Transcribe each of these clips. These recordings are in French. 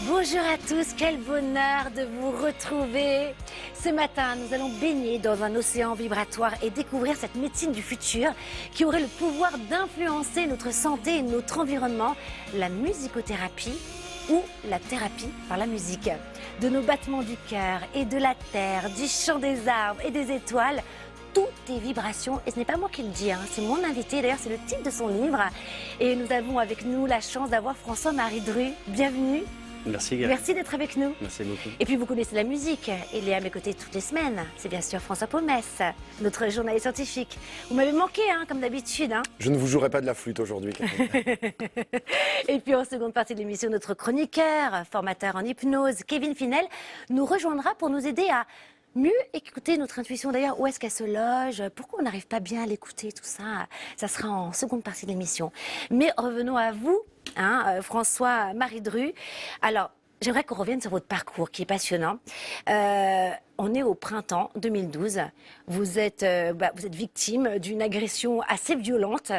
Bonjour à tous, quel bonheur de vous retrouver. Ce matin, nous allons baigner dans un océan vibratoire et découvrir cette médecine du futur qui aurait le pouvoir d'influencer notre santé et notre environnement, la musicothérapie ou la thérapie par la musique. De nos battements du cœur et de la terre, du chant des arbres et des étoiles, tout est vibration, et ce n'est pas moi qui le dis, c'est mon invité, d'ailleurs c'est le titre de son livre. Et nous avons avec nous la chance d'avoir François-Marie Dru. Bienvenue. Merci Gaël. Merci d'être avec nous. Merci beaucoup. Et puis vous connaissez la musique, il est à mes côtés toutes les semaines. C'est bien sûr François Pomès, notre journaliste scientifique. Vous m'avez manqué, comme d'habitude. Je ne vous jouerai pas de la flûte aujourd'hui. Et puis en seconde partie de l'émission, notre chroniqueur, formateur en hypnose, Kevin Finel, nous rejoindra pour nous aider à mieux écouter notre intuition. D'ailleurs, où est-ce qu'elle se loge? Pourquoi on n'arrive pas bien à l'écouter? Tout ça, ça sera en seconde partie de l'émission. Mais revenons à vous, François-Marie Dru. Alors, j'aimerais qu'on revienne sur votre parcours qui est passionnant. On est au printemps 2012. Vous êtes victime d'une agression assez violente,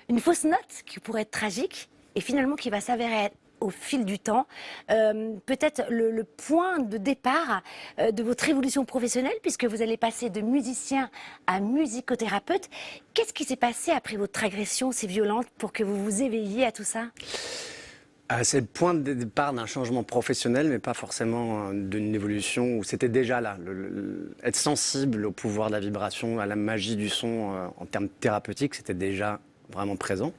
une fausse note qui pourrait être tragique et finalement qui va s'avérer être au fil du temps, peut-être le point de départ de votre évolution professionnelle, puisque vous allez passer de musicien à musicothérapeute. Qu'est-ce qui s'est passé après votre agression si violente pour que vous vous éveilliez à tout ça? C'est le point de départ d'un changement professionnel, mais pas forcément d'une évolution où c'était déjà là. Être sensible au pouvoir de la vibration, à la magie du son en termes thérapeutiques, c'était déjà vraiment présent.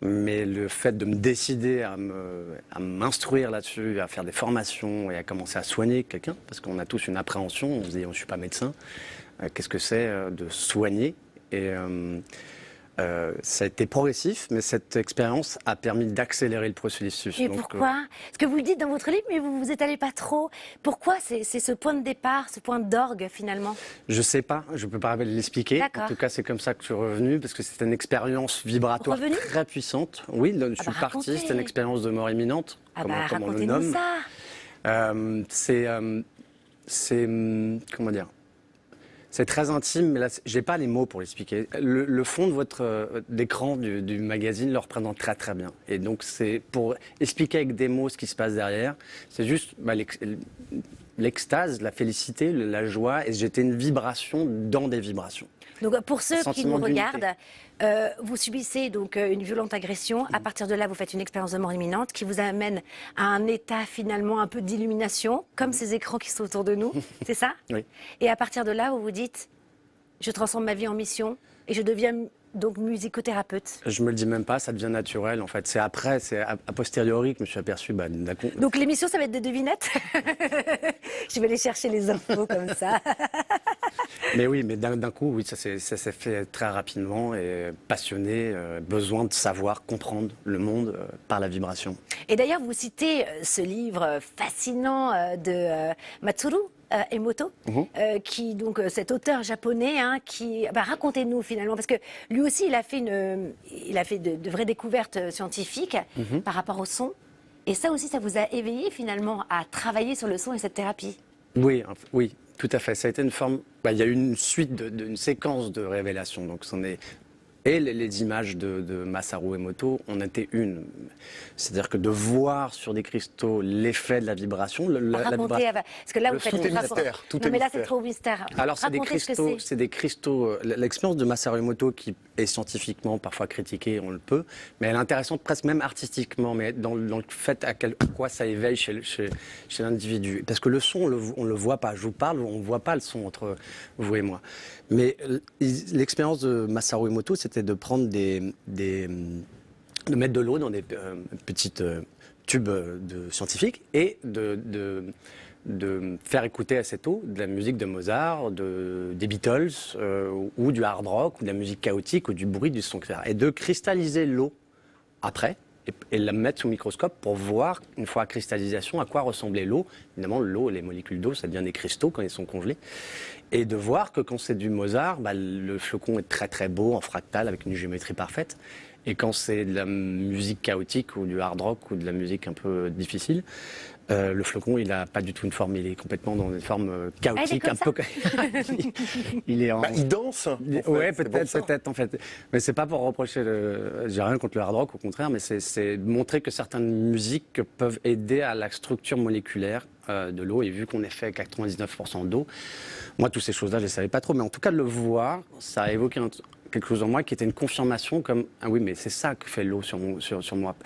Mais le fait de me décider à m'instruire là-dessus, à faire des formations et à commencer à soigner quelqu'un, parce qu'on a tous une appréhension, on se dit « je ne suis pas médecin », qu'est-ce que c'est de soigner? Et ça a été progressif, mais cette expérience a permis d'accélérer le processus. Et pourquoi? Parce que vous le dites dans votre livre, mais vous vous étalez pas trop. Pourquoi c'est ce point de départ, ce point d'orgue finalement? Je sais pas, je peux pas l'expliquer. En tout cas, c'est comme ça que je suis revenu, parce que c'était une expérience vibratoire très puissante. Oui, je suis parti, c'était une expérience de mort imminente, comme on le nomme. Comment dire? C'est très intime, mais là, j'ai pas les mots pour l'expliquer. Le fond de votre d'écran du magazine le représente très très bien. Et donc c'est pour expliquer avec des mots ce qui se passe derrière. C'est juste l'extase, la félicité, la joie, et j'étais une vibration dans des vibrations. Donc pour ceux qui nous regardent, vous subissez donc une violente agression. À partir de là, vous faites une expérience de mort imminente qui vous amène à un état finalement un peu d'illumination, comme ces écrans qui sont autour de nous. C'est ça? Oui. Et à partir de là, vous vous dites, je transforme ma vie en mission et je deviens donc musicothérapeute. Je me le dis même pas, ça devient naturel en fait. C'est après, c'est a posteriori que je me suis aperçu. Donc l'émission, ça va être des devinettes. Je vais aller chercher les infos comme ça. Mais oui, mais d'un coup, oui, ça s'est fait très rapidement et passionné, besoin de savoir, comprendre le monde par la vibration. Et d'ailleurs, vous citez ce livre fascinant de Matsuru Emoto, qui donc cet auteur japonais, qui racontez-nous finalement, parce que lui aussi il a fait de vraies découvertes scientifiques par rapport au son, et ça aussi ça vous a éveillé finalement à travailler sur le son et cette thérapie. Oui, oui, tout à fait. Ça a été une forme. Il y a eu une suite une séquence de révélations, donc c'en est. Et les images de Masaru Emoto en étaient une. C'est-à-dire que de voir sur des cristaux l'effet de la vibration... Racontez, parce que là, vous faites tout est mystère. Non, mais là, c'est trop mystère. Alors, c'est des cristaux... L'expérience de Masaru Emoto, qui est scientifiquement parfois critiquée, on le peut, mais elle est intéressante presque même artistiquement, mais dans le fait à quoi ça éveille chez l'individu. Parce que le son, on ne le voit pas. Je vous parle, on ne voit pas le son entre vous et moi. Mais l'expérience de Masaru Emoto, c'était de prendre de mettre de l'eau dans des petites tubes scientifiques et de faire écouter à cette eau de la musique de Mozart, des Beatles, ou du hard rock, ou de la musique chaotique, ou du bruit du son clair. Et de cristalliser l'eau après, et la mettre sous microscope pour voir, une fois à cristallisation, à quoi ressemblait l'eau. Évidemment, l'eau, les molécules d'eau, ça devient des cristaux quand ils sont congelés. Et de voir que quand c'est du Mozart, le flocon est très très beau, en fractal, avec une géométrie parfaite. Et quand c'est de la musique chaotique, ou du hard rock, ou de la musique un peu difficile, Le flocon, il n'a pas du tout une forme, il est complètement dans une forme chaotique, comme un peu. Il est en. Il danse. En fait, Ouais, c'est pour ça. peut-être en fait. Mais c'est pas pour reprocher j'ai rien contre le hard rock, au contraire, mais c'est montrer que certaines musiques peuvent aider à la structure moléculaire de l'eau. Et vu qu'on est fait 99% d'eau, moi, toutes ces choses-là, je ne les savais pas trop. Mais en tout cas, de le voir, ça a évoqué quelque chose en moi qui était une confirmation comme ah oui, mais c'est ça que fait l'eau sur moi.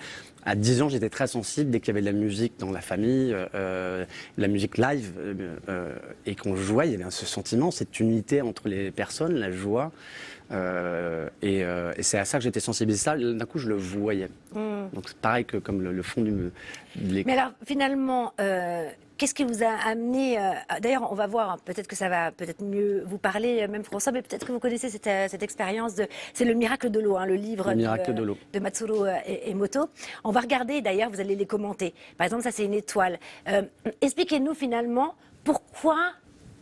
À 10 ans, j'étais très sensible dès qu'il y avait de la musique dans la famille, la musique live, et qu'on jouait, il y avait ce sentiment, cette unité entre les personnes, la joie. Et c'est à ça que j'étais sensibilisé. Ça, d'un coup, je le voyais. Donc c'est pareil que comme le fond de l'écran. Mais alors, finalement, qu'est-ce qui vous a amené d'ailleurs, on va voir, peut-être que ça va peut-être mieux vous parler, même François, mais peut-être que vous connaissez cette expérience c'est Le miracle de l'eau, hein, le livre Le miracle de l'eau. de Matsuru Emoto. On va regarder, d'ailleurs, vous allez les commenter. Par exemple, ça, c'est une étoile. Expliquez-nous, finalement, pourquoi...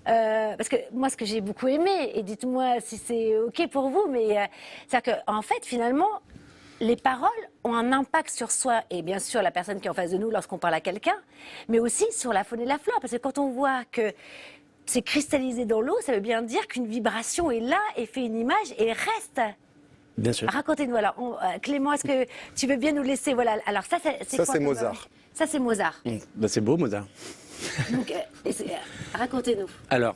parce que moi, ce que j'ai beaucoup aimé, et dites-moi si c'est OK pour vous, mais c'est-à-dire qu'en fait, finalement, les paroles ont un impact sur soi et bien sûr la personne qui est en face de nous lorsqu'on parle à quelqu'un, mais aussi sur la faune et la flore. Parce que quand on voit que c'est cristallisé dans l'eau, ça veut bien dire qu'une vibration est là et fait une image et reste. Bien sûr. Racontez-nous. Alors, Clément, est-ce que tu veux bien nous laisser... Voilà. Alors ça, c'est Ça, quoi c'est comme, Mozart. Ça, c'est Mozart. Bah, c'est beau, Mozart. Donc, racontez-nous. Alors,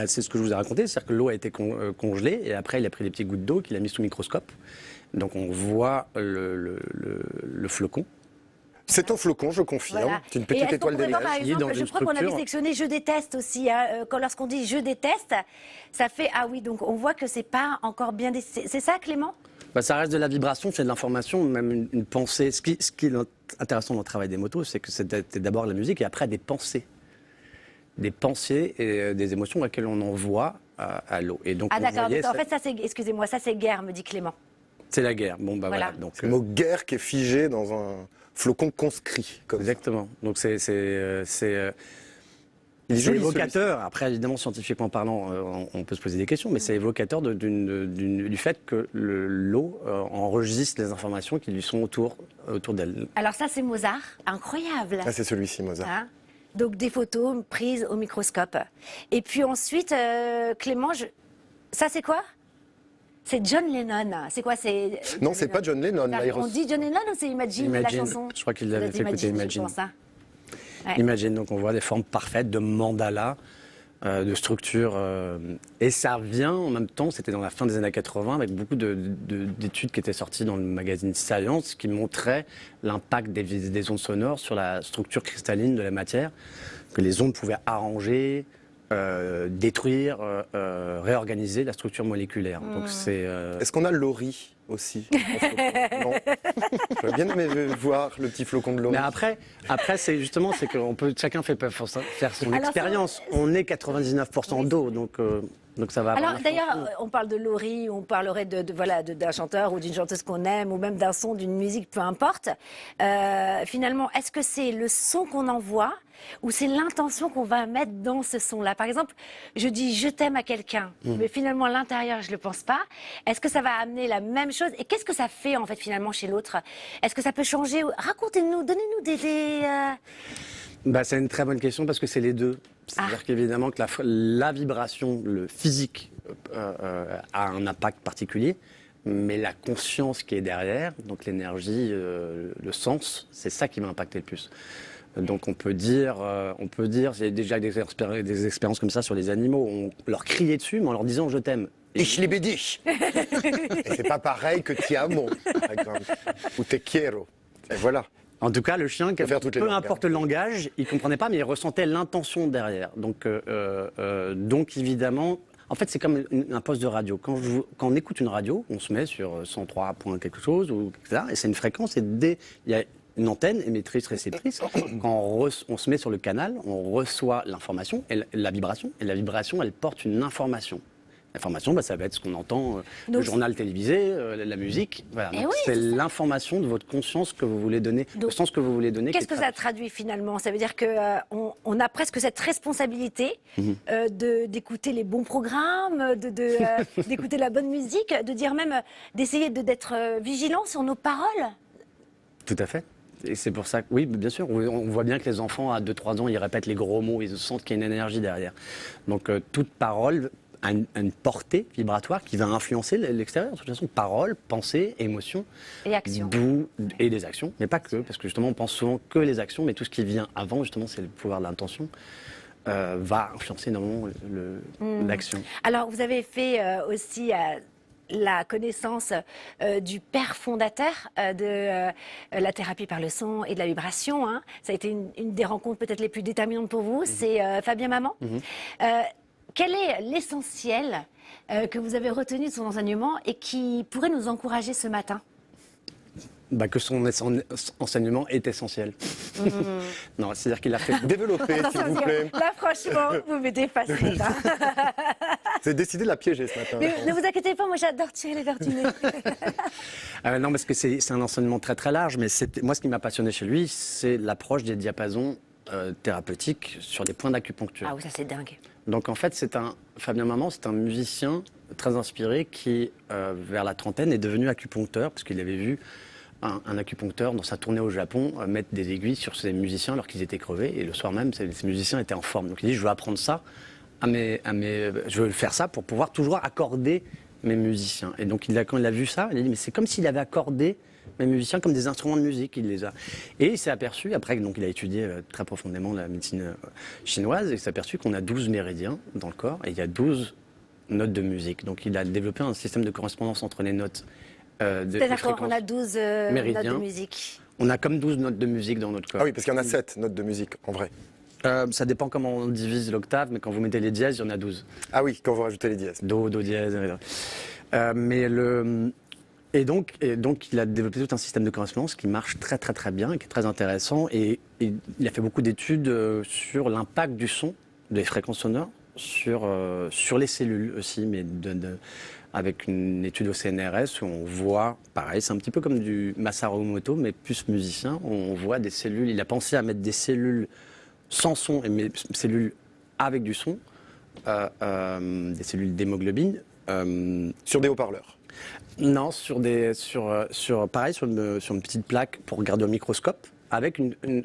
c'est ce que je vous ai raconté, c'est-à-dire que l'eau a été congelée et après il a pris des petites gouttes d'eau qu'il a mis sous microscope. Donc on voit le flocon. C'est un flocon, je confirme. Voilà. C'est une Et petite est-ce qu'on étoile pourrait des voir, neiges. par Il est dans exemple, je une crois qu'on avait structure. sélectionné je déteste aussi. Hein, lorsqu'on dit je déteste, ça fait ah oui, donc on voit que c'est pas encore bien. C'est ça, Clément? Bah, ça reste de la vibration, c'est de l'information, même une pensée. Ce qui est intéressant dans le travail des motos, c'est que c'est d'abord la musique et après des pensées. Des pensées et des émotions auxquelles on envoie à l'eau. Et donc, Ah on d'accord, voyait donc en fait ça c'est, excusez-moi, ça c'est guerre, me dit Clément. c'est la guerre. Bon, bah Voilà. voilà. Donc, C'est le mot guerre qui est figé dans un flocon conscrit. Comme ça. exactement. Donc c'est Il est c'est joli, évocateur. Après, évidemment, scientifiquement parlant, on peut se poser des questions, mais c'est évocateur du fait que l'eau enregistre les informations qui lui sont autour d'elle. Alors ça c'est Mozart, incroyable. Ah, c'est celui-ci, Mozart. Hein, donc des photos prises au microscope. Et puis ensuite, Clément, ça c'est quoi? C'est John Lennon. C'est quoi? Non, c'est pas John Lennon. Là, On dit John Lennon ou c'est Imagine, la Imagine, chanson? je crois qu'il l'avait fait écouter Je Imagine. pense, hein. Ouais. Imagine, donc on voit des formes parfaites de mandala, de structures. Et ça vient en même temps, c'était dans la fin des années 80, avec beaucoup d'études qui étaient sorties dans le magazine Science qui montraient l'impact des ondes sonores sur la structure cristalline de la matière, que les ondes pouvaient arranger, détruire, réorganiser la structure moléculaire. Donc c'est Est-ce qu'on a Laurie aussi en flocon? Non. J'aurais bien aimé voir le petit flocon de Laurie. Mais après c'est justement, c'est que chacun fait faire son Alors, expérience. On est 99% d'eau, donc ça va. avoir Alors un d'ailleurs, changement. on parle de Laurie, on parlerait voilà, d'un chanteur ou d'une chanteuse qu'on aime, ou même d'un son, d'une musique, peu importe. Finalement, est-ce que c'est le son qu'on envoie ou c'est l'intention qu'on va mettre dans ce son-là? Par exemple, je dis je t'aime à quelqu'un, mais finalement à l'intérieur, je ne le pense pas. Est-ce que ça va amener la même chose? Et qu'est-ce que ça fait en fait finalement chez l'autre? Est-ce que ça peut changer? Racontez-nous, donnez-nous des C'est une très bonne question parce que c'est les deux. C'est-à-dire qu'évidemment que la vibration, le physique a un impact particulier, mais la conscience qui est derrière, donc l'énergie, le sens, c'est ça qui va impacter le plus. Donc on peut dire, j'ai déjà des expériences comme ça sur les animaux, on leur criait dessus, mais en leur disant je t'aime. Ich liebe dich. Et c'est pas pareil que ti amo, par exemple. Ou te quiero. Et voilà. En tout cas, le chien, faire toutes les peu langues, importe le langage, il comprenait pas, mais il ressentait l'intention derrière. Donc évidemment, en fait, c'est comme un poste de radio. Quand on écoute une radio, on se met sur 103 points quelque chose, etc. Et c'est une fréquence, il y a une antenne émettrice, réceptrice. Quand on se met sur le canal, on reçoit l'information, et la vibration, elle porte une information. L'information, ça va être ce qu'on entend, le journal télévisé, la musique. Voilà. Eh Donc, oui, c'est c'est ça. l'information de votre conscience que vous voulez donner, le sens que vous voulez donner. Qu'est-ce que ça traduit finalement? Ça veut dire qu'on a presque cette responsabilité d'écouter les bons programmes, d'écouter la bonne musique, de dire même d'essayer d'être vigilant sur nos paroles. Tout à fait. Et c'est pour ça que, oui, bien sûr, on voit bien que les enfants à 2-3 ans, ils répètent les gros mots, ils sentent qu'il y a une énergie derrière. Donc toute parole a une portée vibratoire qui va influencer l'extérieur. De toute façon, parole, pensée, émotion. Et action. Et des actions, mais pas que, parce que justement, on pense souvent que les actions, mais tout ce qui vient avant, justement, c'est le pouvoir de l'intention. Va influencer énormément l'action. Alors, vous avez fait aussi la connaissance du père fondateur de la thérapie par le son et de la vibration. Hein. Ça a été une des rencontres peut-être les plus déterminantes pour vous. C'est Fabien Maman. Quel est l'essentiel que vous avez retenu de son enseignement et qui pourrait nous encourager ce matin? Que son enseignement est essentiel. Non, c'est-à-dire qu'il a fait Développer, s'il vous plaît. Là, franchement, vous m'aidez facile. Hein. Vous avez décidé de la piéger ce matin. Mais ne vous inquiétez pas, moi j'adore tirer les verres du nez. Non, parce que c'est un enseignement très très large, mais moi ce qui m'a passionné chez lui, c'est l'approche des diapasons thérapeutiques sur des points d'acupuncture. Ah oui, ça c'est dingue. Donc en fait, Fabien Maman, c'est un musicien très inspiré qui, vers la trentaine, est devenu acupuncteur, parce qu'il avait vu un acupuncteur dans sa tournée au Japon mettre des aiguilles sur ses musiciens alors qu'ils étaient crevés, et le soir même, ces musiciens étaient en forme. Donc il dit, je veux apprendre ça je veux faire ça pour pouvoir toujours accorder mes musiciens. Et donc quand il a vu ça, il a dit, mais c'est comme s'il avait accordé mes musiciens comme des instruments de musique. Et il s'est aperçu, après donc, il a étudié très profondément la médecine chinoise, et il s'est aperçu qu'on a 12 méridiens dans le corps, et il y a 12 notes de musique. Donc il a développé un système de correspondance entre les notes. C'est-à-dire qu'on a 12 notes de musique. On a comme 12 notes de musique dans notre corps. Ah oui, parce qu'il y en a 7 notes de musique, en vrai. Ça dépend comment on divise l'octave, mais quand vous mettez les dièses, il y en a 12. Ah oui, quand vous rajoutez les dièses. Do, do dièse, ré. Et donc, il a développé tout un système de correspondance qui marche très très très bien, et qui est très intéressant. Et il a fait beaucoup d'études sur l'impact du son, des fréquences sonores, sur les cellules aussi, mais avec une étude au CNRS où on voit, pareil, c'est un petit peu comme du Masaru Emoto, mais plus musicien, on voit des cellules. Il a pensé à mettre des cellules sans son, mais cellules avec du son, des cellules d'hémoglobine. Sur des haut-parleurs? Non, pareil, sur une petite plaque pour regarder au microscope, avec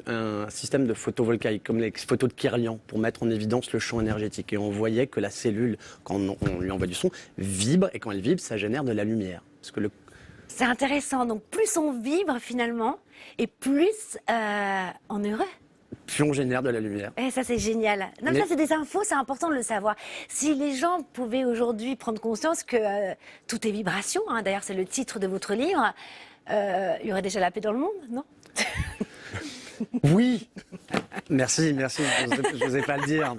un système de photovoltaïque, comme les photos de Kirlian, pour mettre en évidence le champ énergétique. Et on voyait que la cellule, quand on lui envoie du son, vibre, et quand elle vibre, ça génère de la lumière. Parce que C'est intéressant, donc plus on vibre finalement, et plus on est heureux. Plus on génère de la lumière. Et ça, c'est génial. Non, ça, c'est des infos, c'est important de le savoir. Si les gens pouvaient aujourd'hui prendre conscience que tout est vibration, hein, d'ailleurs, c'est le titre de votre livre, il y aurait déjà la paix dans le monde, non? Oui. Merci. Je n'osais pas le dire.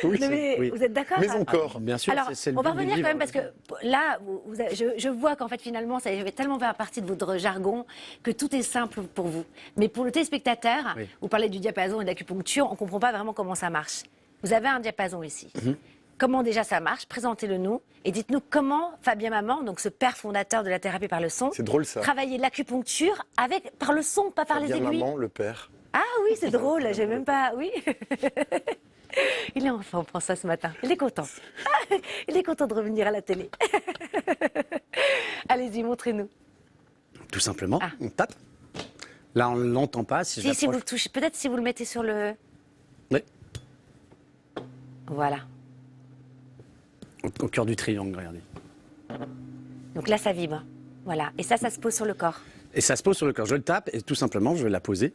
Oui, Non, mais oui. vous êtes d'accord? mais encore. Bien sûr, Alors, c'est le on va but du revenir livre. quand même parce que là, je vois qu'en fait finalement, ça fait tellement faire partie de votre jargon que tout est simple pour vous. Mais pour le téléspectateur, Oui. vous parlez du diapason et de l'acupuncture, on ne comprend pas vraiment comment ça marche. Vous avez un diapason ici. Comment déjà ça marche? Présentez-le nous et dites-nous comment Fabien Maman, donc ce père fondateur de la thérapie par le son, C'est drôle ça. travaillait l'acupuncture par le son, pas par les Bien aiguilles. maman, le père. Ah oui, c'est drôle, j'ai même pas... Oui. Il est en forme pour ça ce matin. Il est content. Il est content de revenir à la télé. Allez-y, montrez-nous. Tout simplement, Ah. on tape. Là, on ne l'entend pas. Si Si vous le j'approche- touchez, peut-être si vous le mettez sur le... Oui, Voilà. au cœur du triangle, regardez. Donc là, ça vibre. Voilà. Et ça se pose sur le corps. Et ça se pose sur le corps. Je le tape et tout simplement, je vais la poser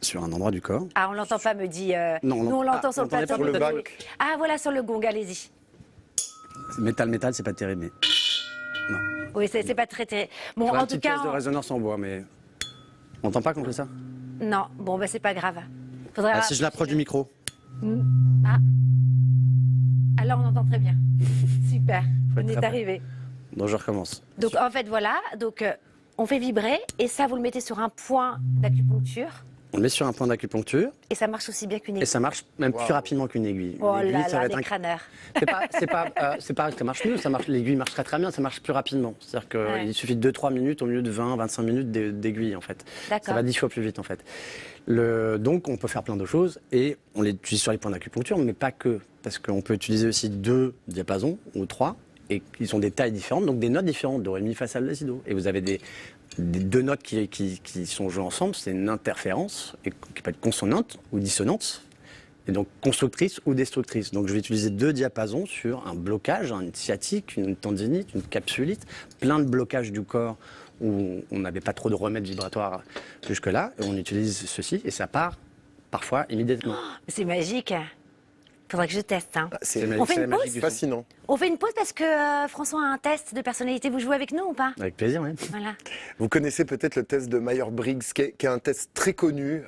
sur un endroit du corps. Ah, on l'entend pas, me dit... Non, nous, on l'entend ah, sur le vous entendez plateau. pas sur le mais- bac. Ah, voilà, sur le gong, allez-y. Métal, c'est pas terrible. Mais... Oui, c'est pas très... Bon, Faudrait en une tout petite cas... pièce de résonance en bois, mais... On n'entend pas quand on fait ça? Non, bon, bah, c'est pas grave. Faudra... Ah, si je l'approche du micro. Ah. Alors, on entend très bien. Super, Faut on être est très arrivé. Donc je recommence. Donc en fait voilà, donc on fait vibrer et ça vous le mettez sur un point d'acupuncture On le met sur un point d'acupuncture et ça marche aussi bien qu'une et aiguille. ça marche même plus Waouh. rapidement qu'une aiguille. Oh L'aiguille, là ça va là, être les un- crâneurs. C'est pas que ça marche mieux, l'aiguille marche très très bien, ça marche plus rapidement. C'est-à-dire qu'il Ouais. suffit de 2-3 minutes au lieu de 20-25 minutes d'aiguille en fait. D'accord. Ça va 10 fois plus vite en fait. Donc on peut faire plein de choses et on les utilise sur les points d'acupuncture, mais pas que. Parce qu'on peut utiliser aussi 2 diapasons ou 3 et ils ont des tailles différentes, donc des notes différentes, do, ré, mi, fa, sol, la, si, do. Et vous avez des deux notes qui sont jouées ensemble, c'est une interférence, et qui peut être consonante ou dissonante, et donc constructrice ou destructrice. Donc je vais utiliser 2 diapasons sur un blocage, une sciatique, une tendinite, une capsulite, plein de blocages du corps où on n'avait pas trop de remèdes vibratoires jusque-là, et on utilise ceci, et ça part parfois immédiatement. C'est magique. Faudrait que je teste. Hein. C'est On fait c'est une la magie pause du son. fascinant. On fait une pause parce que François a un test de personnalité. Vous jouez avec nous ou pas? Avec plaisir, oui. Voilà. Vous connaissez peut-être le test de Myers-Briggs, qui est un test très connu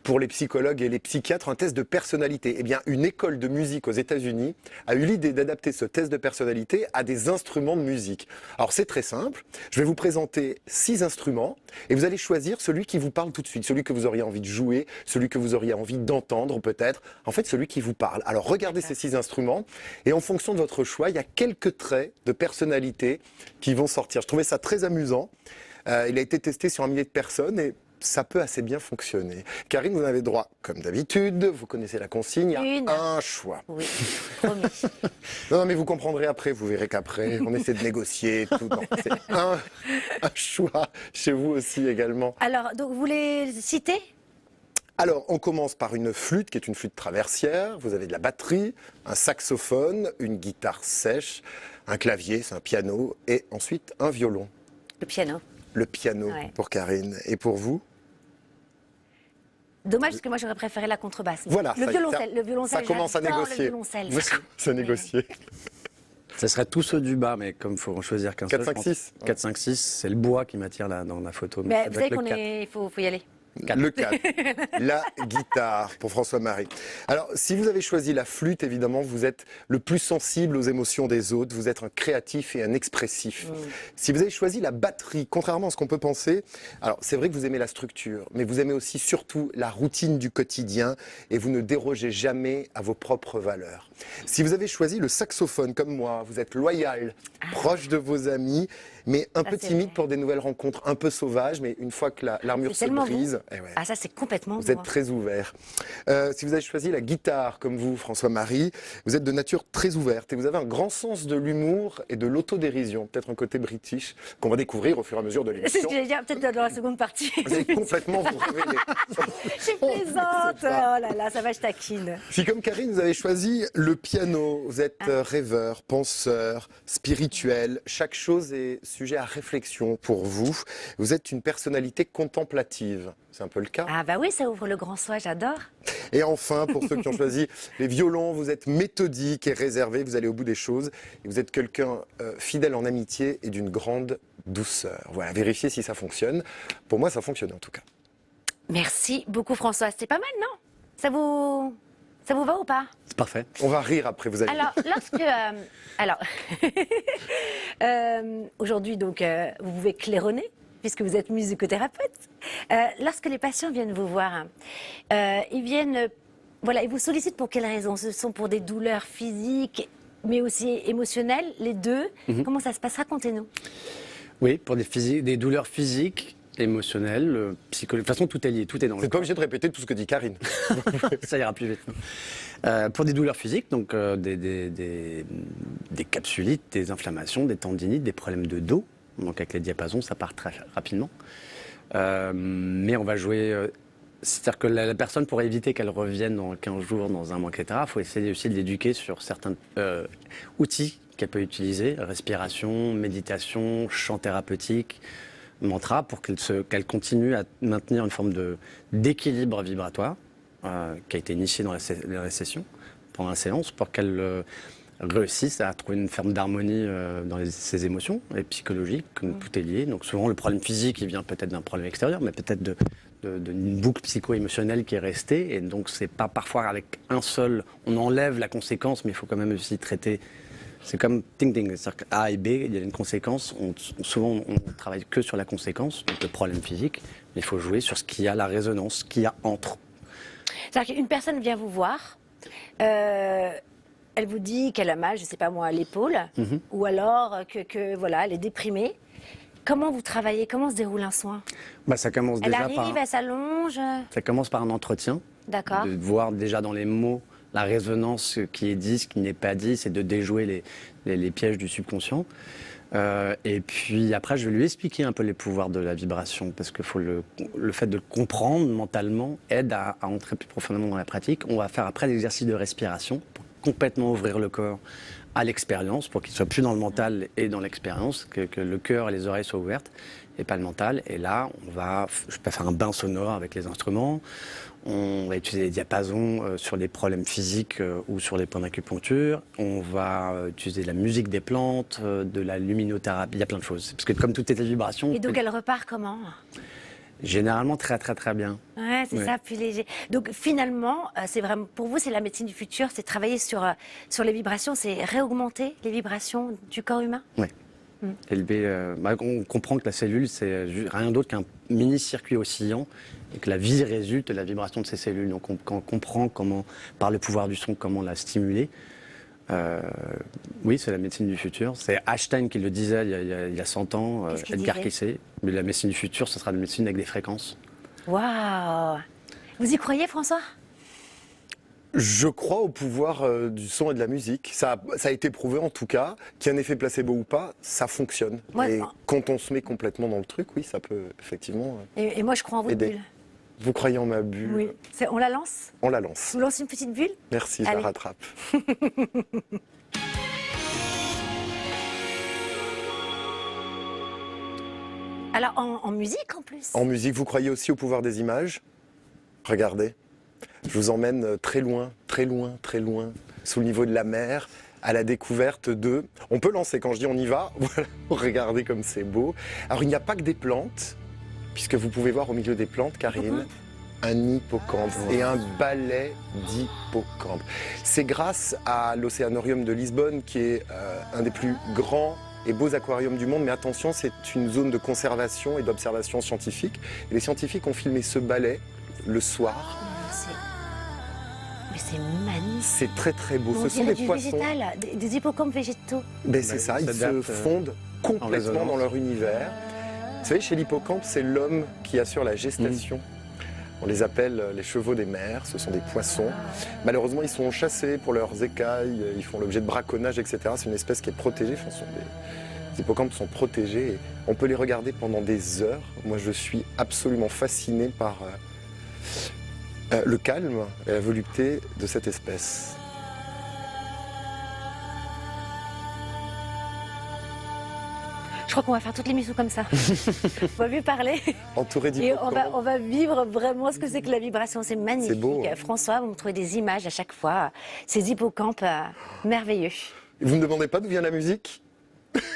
pour les psychologues et les psychiatres, un test de personnalité. Eh bien, une école de musique aux États-Unis a eu l'idée d'adapter ce test de personnalité à des instruments de musique. Alors, c'est très simple. Je vais vous présenter 6 instruments et vous allez choisir celui qui vous parle tout de suite, celui que vous auriez envie de jouer, celui que vous auriez envie d'entendre peut-être. En fait, celui qui vous parle. Alors, regardez ces 6 instruments et en fonction de votre choix, il y a quelques traits de personnalité qui vont sortir. Je trouvais ça très amusant. Il a été testé sur un millier de personnes et ça peut assez bien fonctionner. Karine, vous en avez droit, comme d'habitude, vous connaissez la consigne, il y a un choix. Oui, promis. Non, mais vous comprendrez après, vous verrez qu'après, on essaie de négocier, tout. Non, c'est un choix chez vous aussi également. Alors, donc, vous les citez? Alors, on commence par une flûte, qui est une flûte traversière. Vous avez de la batterie, un saxophone, une guitare sèche, un clavier, c'est un piano, et ensuite un violon. Le piano. Le piano Ouais. pour Karine. Et pour vous? Dommage, parce que moi, j'aurais préféré la contrebasse. Voilà, Le ça- violoncelle. Le violoncelle. ça commence à j'adore négocier. Le violoncelle. Vous commencez à négocier. Ça serait tous ceux du bas, mais comme il faut en choisir qu'un seul. 4, 5, 6. 4, 5, 6, c'est le bois qui m'attire là dans la photo. Mais ça vous doit savez être le qu'on 4. est... Il faut y aller. Le 4. La guitare pour François-Marie. Alors, si vous avez choisi la flûte, évidemment, vous êtes le plus sensible aux émotions des autres. Vous êtes un créatif et un expressif. Si vous avez choisi la batterie, contrairement à ce qu'on peut penser, alors c'est vrai que vous aimez la structure, mais vous aimez aussi surtout la routine du quotidien et vous ne dérogez jamais à vos propres valeurs. Si vous avez choisi le saxophone comme moi, vous êtes loyal, proche de vos amis, mais un peu c'est timide vrai. pour des nouvelles rencontres, un peu sauvage, mais une fois que l'armure C'est se tellement brise, vous. eh ouais. Ah, ça, c'est complètement Vous vous, êtes hein. très ouvert. Si vous avez choisi la guitare, comme vous, François-Marie, vous êtes de nature très ouverte et vous avez un grand sens de l'humour et de l'autodérision, peut-être un côté british, qu'on va découvrir au fur et à mesure de C'est ce l'émission. que j'allais dire, peut-être dans la seconde partie. Vous allez complètement vous révéler. Je plaisante. Oh là là, ça va, je taquine. Si comme Karine, vous avez choisi le piano, vous êtes rêveur, penseur, spirituel, chaque chose est sujet à réflexion pour vous. Vous êtes une personnalité contemplative, c'est un peu le cas. Ah bah oui, ça ouvre le grand soir, j'adore. Et enfin, pour ceux qui ont choisi les violons, vous êtes méthodique et réservé, vous allez au bout des choses. Et vous êtes quelqu'un fidèle en amitié et d'une grande douceur. Voilà, vérifiez si ça fonctionne. Pour moi, ça fonctionne en tout cas. Merci beaucoup François, c'est pas mal, non? Ça vous va ou pas? C'est parfait. On va rire après, vous allez Alors, lorsque... aujourd'hui, donc, vous pouvez claironner, puisque vous êtes musicothérapeute. Lorsque les patients viennent vous voir, ils viennent... voilà, ils vous sollicitent pour quelles raisons? Ce sont pour des douleurs physiques, mais aussi émotionnelles, les deux. Comment ça se passe? Racontez-nous. Oui, pour des douleurs physiques, émotionnelles, psychologiques. De toute façon, tout est lié, tout est dans Vous le n'êtes pas obligé de répéter tout ce que dit Karine. Ça ira plus vite. Pour des douleurs physiques, donc des capsulites, des inflammations, des tendinites, des problèmes de dos. Donc avec les diapasons, ça part très rapidement. Mais on va jouer... c'est-à-dire que la personne, pour éviter qu'elle revienne dans 15 jours, dans un mois, etc., il faut essayer aussi de l'éduquer sur certains outils qu'elle peut utiliser. Respiration, méditation, chant thérapeutique, mantra, pour qu'elle continue à maintenir une forme d'équilibre vibratoire qui a été initié dans les sessions, pendant la séance, pour qu'elle réussisse à trouver une forme d'harmonie dans ses émotions et psychologiques, comme tout est lié. Donc souvent le problème physique, il vient peut-être d'un problème extérieur, mais peut-être d'une boucle psycho-émotionnelle qui est restée. Et donc c'est pas parfois avec un seul, on enlève la conséquence, mais il faut quand même aussi traiter. C'est comme ting-ting, c'est-à-dire qu'A et B, il y a une conséquence. Souvent, on travaille que sur la conséquence, donc le problème physique, mais il faut jouer sur ce qui a la résonance, ce qu'il y a entre. C'est-à-dire qu'une personne vient vous voir, elle vous dit qu'elle a mal, je ne sais pas moi, à l'épaule, ou alors que voilà, elle est déprimée. Comment vous travaillez? Comment se déroule un soin? Bah, ça commence Elle déjà arrive, elle s'allonge. ça commence par un entretien. D'accord. De voir déjà dans les mots la résonance qui est dit, ce qui n'est pas dit, c'est de déjouer les pièges du subconscient. Et puis après, je vais lui expliquer un peu les pouvoirs de la vibration, parce que le fait de le comprendre mentalement aide à entrer plus profondément dans la pratique. On va faire après l'exercice de respiration pour complètement ouvrir le corps à l'expérience, pour qu'il soit plus dans le mental et dans l'expérience, que le cœur et les oreilles soient ouvertes et pas le mental. Et là, je peux faire un bain sonore avec les instruments. On va utiliser des diapasons sur les problèmes physiques ou sur les points d'acupuncture. On va utiliser de la musique des plantes, de la luminothérapie. Il y a plein de choses. Parce que comme toutes les vibrations... Et donc elle repart comment? Généralement très très très bien. Ouais, c'est ça, plus léger. Donc finalement, c'est vraiment pour vous, c'est la médecine du futur, c'est travailler sur les vibrations, c'est réaugmenter les vibrations du corps humain. Oui. On comprend que la cellule, c'est rien d'autre qu'un mini-circuit oscillant et que la vie résulte de la vibration de ces cellules. Donc on comprend comment, par le pouvoir du son, comment la stimuler. Oui, c'est la médecine du futur. C'est Einstein qui le disait il y a 100 ans, Edgar Cayce. Mais la médecine du futur, ce sera une médecine avec des fréquences. Waouh! Vous y croyez, François? Je crois au pouvoir du son et de la musique. Ça a été prouvé en tout cas, qu'il y ait un effet placebo ou pas, ça fonctionne. Ouais, et quand on se met complètement dans le truc, oui, ça peut effectivement et moi, je crois en votre aider. bulle. Vous croyez en ma bulle? Oui. On la lance? On la lance. Vous lancez une petite bulle? Merci, je Allez. la rattrape. Alors, en musique en plus? En musique, vous croyez aussi au pouvoir des images? Regardez, je vous emmène très loin, très loin, très loin, sous le niveau de la mer, à la découverte de... On peut lancer, quand je dis on y va, voilà, regardez comme c'est beau. Alors, il n'y a pas que des plantes, puisque vous pouvez voir au milieu des plantes, Karine, un hippocampe et un balai d'hippocampe. C'est grâce à l'Océanarium de Lisbonne, qui est un des plus grands et beaux aquariums du monde, mais attention, c'est une zone de conservation et d'observation scientifique. Et les scientifiques ont filmé ce balai le soir. Mais c'est magnifique. C'est très très beau. On Ce sont dirait des du poissons. végétal, des hippocampes végétaux. Ben, c'est ça, ils se s'adaptent, fondent complètement résonance. dans leur univers. Vous savez, chez l'hippocampe, c'est l'homme qui assure la gestation. On les appelle les chevaux des mers, ce sont des poissons. Malheureusement, ils sont chassés pour leurs écailles, ils font l'objet de braconnage, etc. C'est une espèce qui est protégée. Enfin, les hippocampes sont protégés et on peut les regarder pendant des heures. Moi, je suis absolument fasciné par le calme et la volupté de cette espèce. Je crois qu'on va faire toute l'émission comme ça. On va mieux parler. Entouré Et d'hippocampes. on va vivre vraiment ce que c'est que la vibration. C'est magnifique. C'est beau, hein. François, vous me trouvez des images à chaque fois. Ces hippocampes merveilleux. Vous ne me demandez pas d'où vient la musique?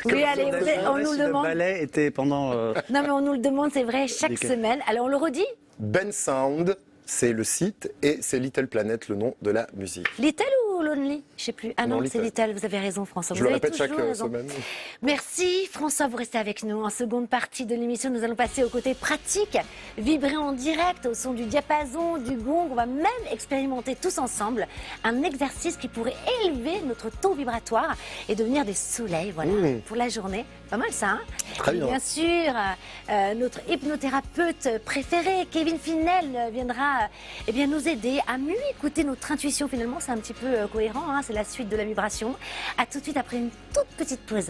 Oui, allez, on nous le demande. Le ballet était pendant... Non, mais on nous le demande, c'est vrai, chaque Nickel. semaine. Alors, on le redit? Ben Sound, c'est le site, et c'est Little Planet, le nom de la musique. Little ou Lonely? Je sais plus. Ah non, Non, c'est Little. Little. Vous avez raison, François. Je Vous le avez répète chaque toujours raison. semaine. Merci François, vous restez avec nous. En seconde partie de l'émission, nous allons passer au côté pratique, vibrer en direct au son du diapason, du gong. On va même expérimenter tous ensemble un exercice qui pourrait élever notre taux vibratoire et devenir des soleils, voilà, pour la journée. Pas mal ça, hein? Très Et bien. bien sûr, notre hypnothérapeute préféré, Kevin Finel, viendra eh bien, nous aider à mieux écouter notre intuition. Finalement, c'est un petit peu cohérent, hein, c'est la suite de la vibration. À tout de suite après une toute petite pause.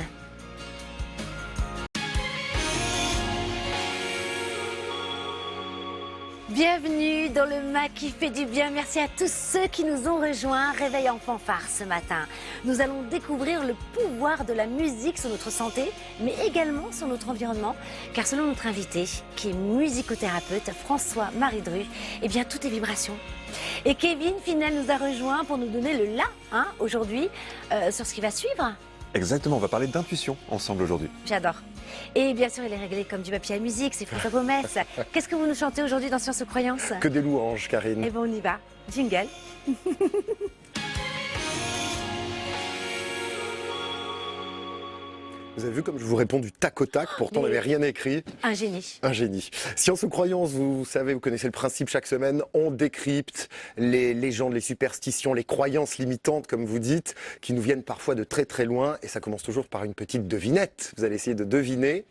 Bienvenue dans le MAC qui fait du bien. Merci à tous ceux qui nous ont rejoints. Réveil en fanfare ce matin. Nous allons découvrir le pouvoir de la musique sur notre santé, mais également sur notre environnement. Car selon notre invité, qui est musicothérapeute, François-Marie Dru, eh bien tout est vibration. Et Kevin Finel nous a rejoints pour nous donner le là, hein, aujourd'hui, sur ce qui va suivre. Exactement, on va parler d'intuition ensemble aujourd'hui. J'adore. Et bien sûr, il est réglé comme du papier à musique, c'est François Gomez. Qu'est-ce que vous nous chantez aujourd'hui dans Science ou Croyance? Que des louanges, Karine. Eh bien, on y va. Jingle. Vous avez vu comme je vous réponds du tac au tac, pourtant on Mais- n'avait rien écrit. Un génie. Un génie. Science ou croyance, vous savez, vous connaissez le principe, chaque semaine, on décrypte les légendes, les superstitions, les croyances limitantes, comme vous dites, qui nous viennent parfois de très très loin, et ça commence toujours par une petite devinette. Vous allez essayer de deviner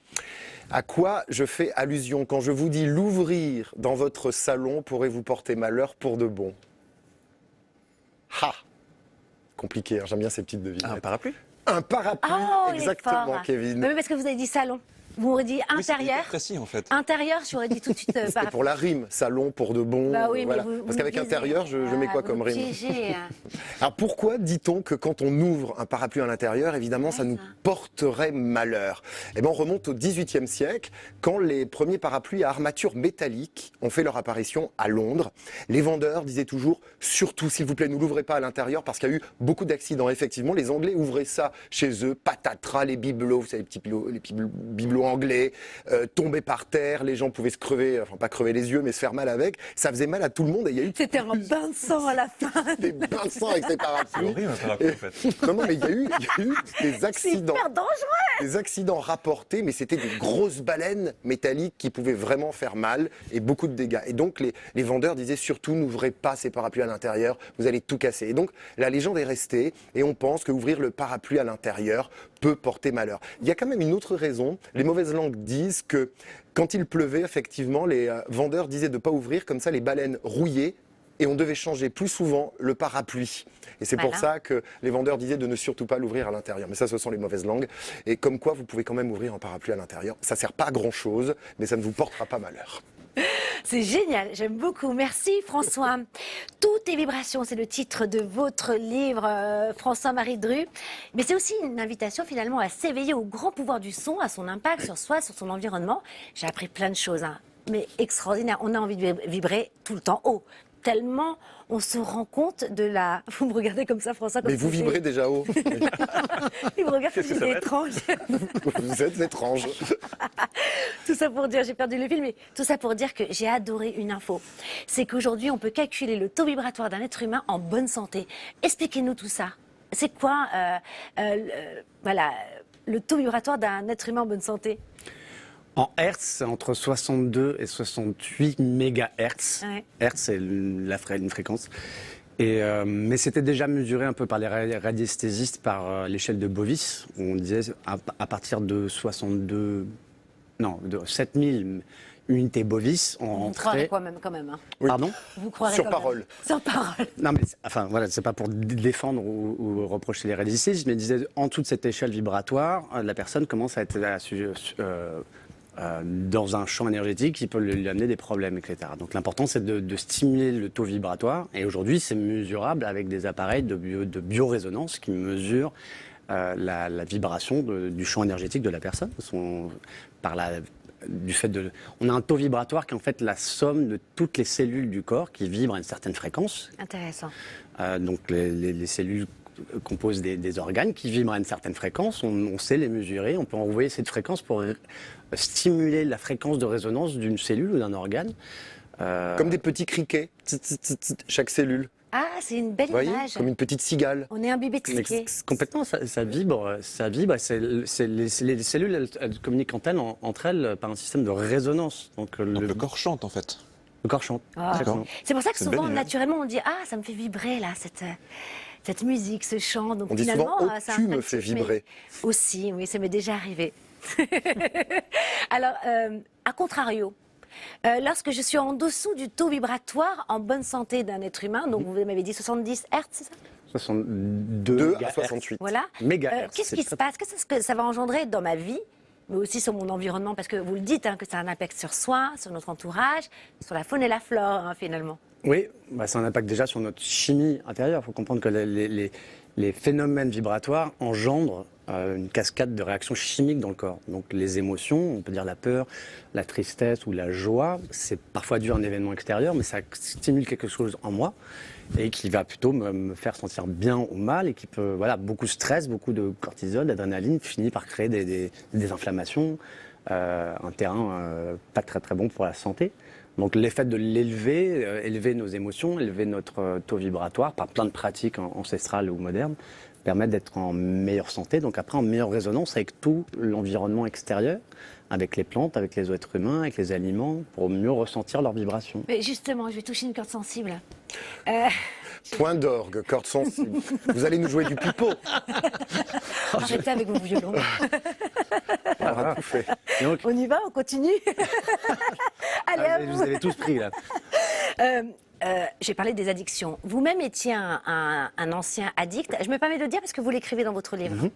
à quoi je fais allusion quand je vous dis l'ouvrir dans votre salon pourrait vous porter malheur pour de bon. Ha. Compliqué, hein, j'aime bien ces petites devinettes. Un parapluie? Un parapluie, Oh, il est exactement, fort. Kevin. Mais parce que vous avez dit salon. Vous m'aurez dit Oui, c'est intérieur. hyper précis en fait. Intérieur, j'aurais dit tout de suite C'était parapluie. pour la rime, salon pour de bon. Bah oui, voilà. mais vous Parce qu'avec me piégez. intérieur, je mets quoi Vous comme me rime? piégez, hein. Alors pourquoi dit-on que quand on ouvre un parapluie à l'intérieur, évidemment, ça nous porterait malheur? Eh bien, on remonte au XVIIIe siècle, quand les premiers parapluies à armature métallique ont fait leur apparition à Londres. Les vendeurs disaient toujours, surtout, s'il vous plaît, ne l'ouvrez pas à l'intérieur, parce qu'il y a eu beaucoup d'accidents. Effectivement, les Anglais ouvraient ça chez eux, patatras, les bibelots, vous savez, les petits bibelots anglais, tombaient par terre, les gens pouvaient se crever, enfin pas crever les yeux, mais se faire mal avec. Ça faisait mal à tout le monde et il y a eu C'était un bain de sang à la fin. des bains de sang avec ces C'est parapluies. horrible un parapluie en fait. Non, non, mais il y a eu des C'est accidents. hyper dangereux. Des accidents rapportés, mais c'était des grosses baleines métalliques qui pouvaient vraiment faire mal et beaucoup de dégâts. Et donc les vendeurs disaient surtout n'ouvrez pas ces parapluies à l'intérieur, vous allez tout casser. Et donc la légende est restée et on pense qu'ouvrir le parapluie à l'intérieur peut porter malheur. Il y a quand même une autre raison. Les mauvaises langues disent que quand il pleuvait, effectivement, les vendeurs disaient de ne pas ouvrir, comme ça les baleines rouillaient et on devait changer plus souvent le parapluie. Et c'est pour Voilà. ça que les vendeurs disaient de ne surtout pas l'ouvrir à l'intérieur. Mais ça, ce sont les mauvaises langues. Et comme quoi, vous pouvez quand même ouvrir un parapluie à l'intérieur. Ça ne sert pas à grand-chose, mais ça ne vous portera pas malheur. C'est génial, j'aime beaucoup. Merci François. Toutes les vibrations, c'est le titre de votre livre, François-Marie Dru. Mais c'est aussi une invitation finalement à s'éveiller au grand pouvoir du son, à son impact sur soi, sur son environnement. J'ai appris plein de choses, hein, mais extraordinaire. On a envie de vibrer tout le temps haut. Tellement on se rend compte de la... Vous me regardez comme ça, François. Comme Mais vous si vibrez déjà haut. Il me regarde comme Qu'est-ce si que ça c'était va être étrange. Vous êtes étrange. Tout ça pour dire, j'ai perdu le fil, mais tout ça pour dire que j'ai adoré une info. C'est qu'aujourd'hui, on peut calculer le taux vibratoire d'un être humain en bonne santé. Expliquez-nous tout ça. C'est quoi, voilà, le taux vibratoire d'un être humain en bonne santé? En Hertz, c'est entre 62 et 68 mégahertz. Ouais. Hertz, c'est une fréquence. Et, mais c'était déjà mesuré un peu par les radiesthésistes par l'échelle de Bovis. On disait à partir de 7000 unités Bovis, on Vous croirez rentrait... quoi même, quand même, hein. Oui. Pardon? Vous croirez Sur quand même. parole. Sur parole. Non, mais enfin, voilà, c'est pas pour défendre ou reprocher les radiesthésistes, mais disait en dessous de cette échelle vibratoire, la personne commence à être dans un champ énergétique qui peut lui amener des problèmes, etc. Donc l'important, c'est de stimuler le taux vibratoire. Et aujourd'hui, c'est mesurable avec des appareils de biorésonance qui mesurent la vibration du champ énergétique de la personne. On a un taux vibratoire qui est en fait la somme de toutes les cellules du corps qui vibrent à une certaine fréquence. Intéressant. Donc les cellules composent des organes qui vibrent à une certaine fréquence. On sait les mesurer. On peut envoyer cette fréquence pour stimuler la fréquence de résonance d'une cellule ou d'un organe. Comme des petits criquets, tut, tut, tut, tut, chaque cellule. Ah, c'est une belle Vous voyez? image. Comme une petite cigale. On est imbibé de Mais tickets. complètement, ça vibre. Ça vibre. Les cellules, elles communiquent entre elles par un système de résonance. Donc Donc le corps chante en fait. le corps chante. Ah. Exactement. C'est pour ça que C'est une souvent, belle image. naturellement, on dit ah, ça me fait vibrer là, cette musique, ce chant. Donc On dit finalement, souvent, oh, c'est un tu me principe, fais vibrer. mais aussi, oui, ça m'est déjà arrivé. Alors, à contrario, lorsque je suis en dessous du taux vibratoire en bonne santé d'un être humain, donc vous m'avez dit 70 Hertz, c'est ça? 62 2 à mégahertz. 68. Voilà. Mégahertz, Qu'est-ce c'est qui se très- passe? Qu'est-ce que ça va engendrer dans ma vie, mais aussi sur mon environnement? Parce que vous le dites, hein, que ça a un impact sur soi, sur notre entourage, sur la faune et la flore, hein, finalement. Oui, ça a un impact déjà sur notre chimie intérieure. Il faut comprendre que les phénomènes vibratoires engendrent une cascade de réactions chimiques dans le corps. Donc les émotions, on peut dire la peur, la tristesse ou la joie, c'est parfois dû à un événement extérieur, mais ça stimule quelque chose en moi et qui va plutôt me faire sentir bien ou mal et qui peut, voilà, beaucoup de stress, beaucoup de cortisol, d'adrénaline, finit par créer des inflammations, un terrain pas très très bon pour la santé. Donc l'effet de l'élever, élever nos émotions, élever notre taux vibratoire par plein de pratiques ancestrales ou modernes, permettent d'être en meilleure santé, donc après en meilleure résonance avec tout l'environnement extérieur, avec les plantes, avec les êtres humains, avec les aliments, pour mieux ressentir leurs vibrations. Mais justement, je vais toucher une corde sensible. Point d'orgue, corde sensible. Vous allez nous jouer du pipeau. Arrêtez avec vos violons. On aura tout fait. On y va, on continue. Allez, à Vous vous. avez tous pris là. j'ai parlé des addictions. Vous-même étiez un ancien addict. Je me permets de le dire parce que vous l'écrivez dans votre livre.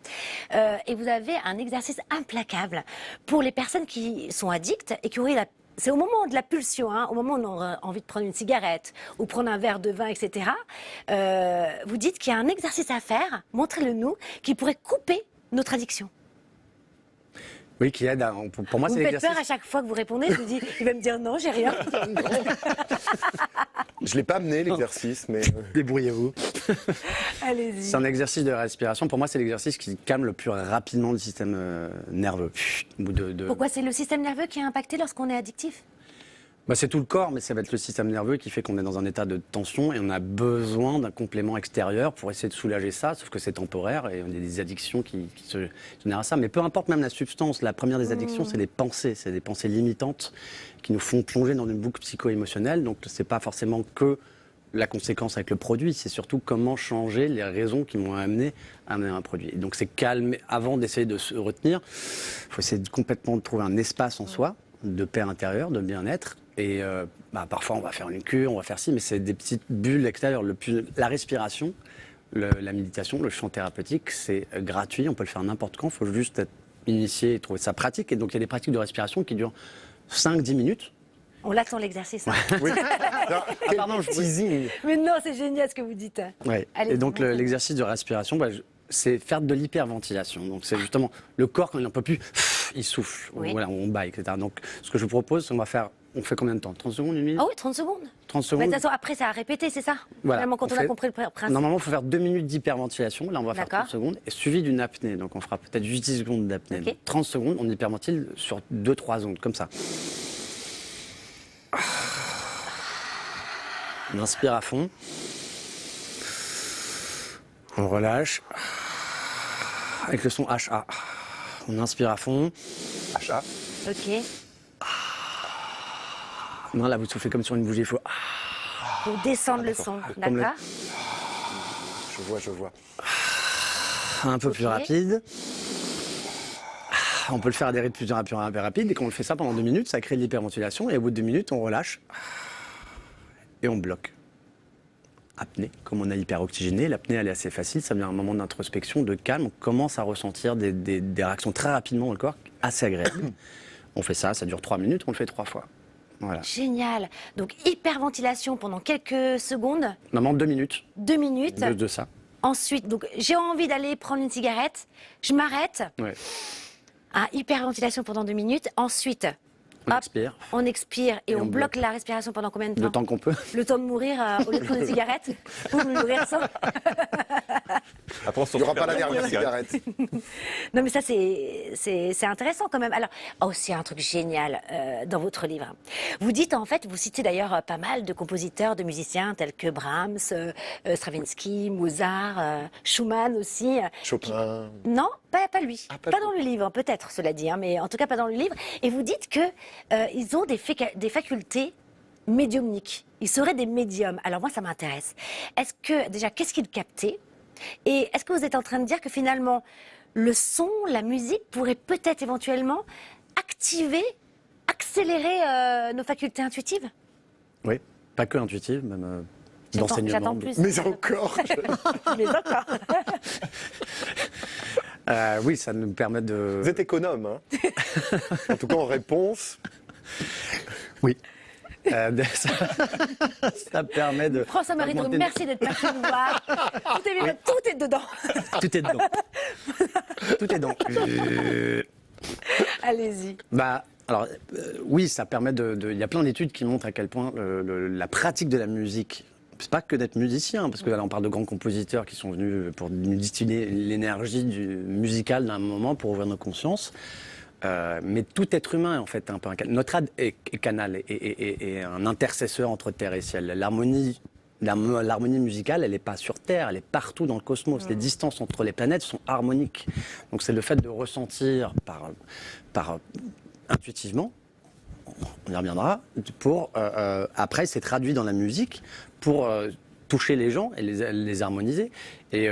Et vous avez un exercice implacable pour les personnes qui sont addictes et qui auraient c'est au moment de la pulsion, hein, au moment où on a envie de prendre une cigarette ou prendre un verre de vin, etc. Vous dites qu'il y a un exercice à faire, montrez-le nous, qui pourrait couper notre addiction. Oui, qui aide. Pour moi, Vous c'est me faites l'exercice. peur à chaque fois que vous répondez. Je vous dis, il va me dire non, j'ai rien. Je l'ai pas amené l'exercice, mais Débrouillez-vous. Allez-y. C'est un exercice de respiration. Pour moi, c'est l'exercice qui calme le plus rapidement le système nerveux. Au bout de- Pourquoi c'est le système nerveux qui est impacté lorsqu'on est addictif? Bah, c'est tout le corps, mais ça va être le système nerveux qui fait qu'on est dans un état de tension et on a besoin d'un complément extérieur pour essayer de soulager ça, sauf que c'est temporaire et on a des addictions qui se génèrent à ça. Mais peu importe même la substance, la première des addictions, c'est des pensées limitantes qui nous font plonger dans une boucle psycho-émotionnelle. Donc c'est pas forcément que la conséquence avec le produit, c'est surtout comment changer les raisons qui m'ont amené à amener un produit. Et donc c'est calme, avant d'essayer de se retenir, il faut essayer de complètement trouver un espace en soi, de paix intérieure, de bien-être. Et parfois, on va faire une cure, on va faire ci, mais c'est des petites bulles extérieures. La respiration, la méditation, le chant thérapeutique, c'est gratuit, on peut le faire n'importe quand, il faut juste être initié et trouver sa pratique. Et donc, il y a des pratiques de respiration qui durent 5-10 minutes. On l'attend l'exercice. Hein. oui. Alors, pardon, je- teasing. Mais non, c'est génial ce que vous dites. Ouais. Allez, Et donc, montrez-nous. l'exercice de respiration, c'est faire de l'hyperventilation. Donc, c'est justement le corps, quand il n'en peut plus, il souffle, Oui. voilà, on baille, etc. Donc, ce que je vous propose, c'est on fait combien de temps? 30 secondes, une minute? Ah oui, 30 secondes. 30 Mais secondes. de toute façon, après, ça a répété, c'est ça? Voilà, Finalement, quand on a compris le principe. Normalement, il faut faire 2 minutes d'hyperventilation. Là, on va faire D'accord. 30 secondes. Et suivi d'une apnée. Donc, on fera peut-être juste 10 secondes d'apnée. Ok. Donc, 30 secondes, on hyperventile sur 2-3 ondes, comme ça. On inspire à fond. On relâche. Avec le son HA. On inspire à fond. Achat. Ok. Non, là, vous soufflez comme sur une bougie. Il faut Pour descendre le son. Comme le- D'accord. Je vois. un peu plus Ok. rapide. On peut le faire à des rythmes plus rapides. Et quand on le fait ça pendant 2 minutes, ça crée de l'hyperventilation. Et au bout de 2 minutes, on relâche. Et on bloque. Apnée, comme on a hyperoxygéné, l'apnée elle est assez facile, ça vient un moment d'introspection, de calme, on commence à ressentir des réactions très rapidement dans le corps, assez agréables. On fait ça dure 3 minutes, on le fait 3 fois. Voilà. Génial. Donc, hyperventilation pendant quelques secondes, Normalement 2 minutes 2 minutes. de ça. Ensuite, donc, j'ai envie d'aller prendre une cigarette. Je m'arrête. Ouais. Hyperventilation pendant 2 minutes. Ensuite, On hop, expire, on expire et on on bloque bloque. la respiration pendant combien de temps? le temps qu'on peut. Le temps de mourir au lieu de prendre une cigarette? Ou de mourir sans? Après, on se Il n'y aura pas la retrouve dernière cigarette. cigarette. Non, mais ça, c'est intéressant quand même. Alors, aussi un truc génial dans votre livre. Vous dites, en fait, vous citez d'ailleurs pas mal de compositeurs, de musiciens tels que Brahms, Stravinsky, Mozart, Schumann aussi. Chopin. Non, pas lui. Ah, pas pas dans le livre, peut-être, cela dit, hein, mais en tout cas pas dans le livre. Et vous dites que ils ont des facultés médiumniques. Ils seraient des médiums. Alors moi, ça m'intéresse. Est-ce que, déjà, qu'est-ce qu'ils captaient? Et est-ce que vous êtes en train de dire que finalement, le son, la musique pourrait peut-être éventuellement activer, accélérer nos facultés intuitives? Oui, pas que intuitive, même J'attends d'enseignement. plus. Mais encore. Mais encore. Oui, ça nous permet de... Vous êtes économe, hein. En tout cas, en réponse. Oui. Ça permet de... François Maritro, d'augmenter- merci d'être passé nous voir. Tout est dedans. Tout est dedans. Tout est dedans. Allez-y. Oui, ça permet il y a plein d'études qui montrent à quel point la pratique de la musique, c'est pas que d'être musicien, parce que là on parle de grands compositeurs qui sont venus pour nous distiller l'énergie musicale d'un moment pour ouvrir nos consciences. Mais tout être humain est en fait un peu un canal. Notre âme est canal et un intercesseur entre terre et ciel. L'harmonie musicale, elle n'est pas sur Terre, elle est partout dans le cosmos. Les distances entre les planètes sont harmoniques. Donc c'est le fait de ressentir par intuitivement, on y reviendra, pour après c'est traduit dans la musique pour toucher les gens et les harmoniser. Et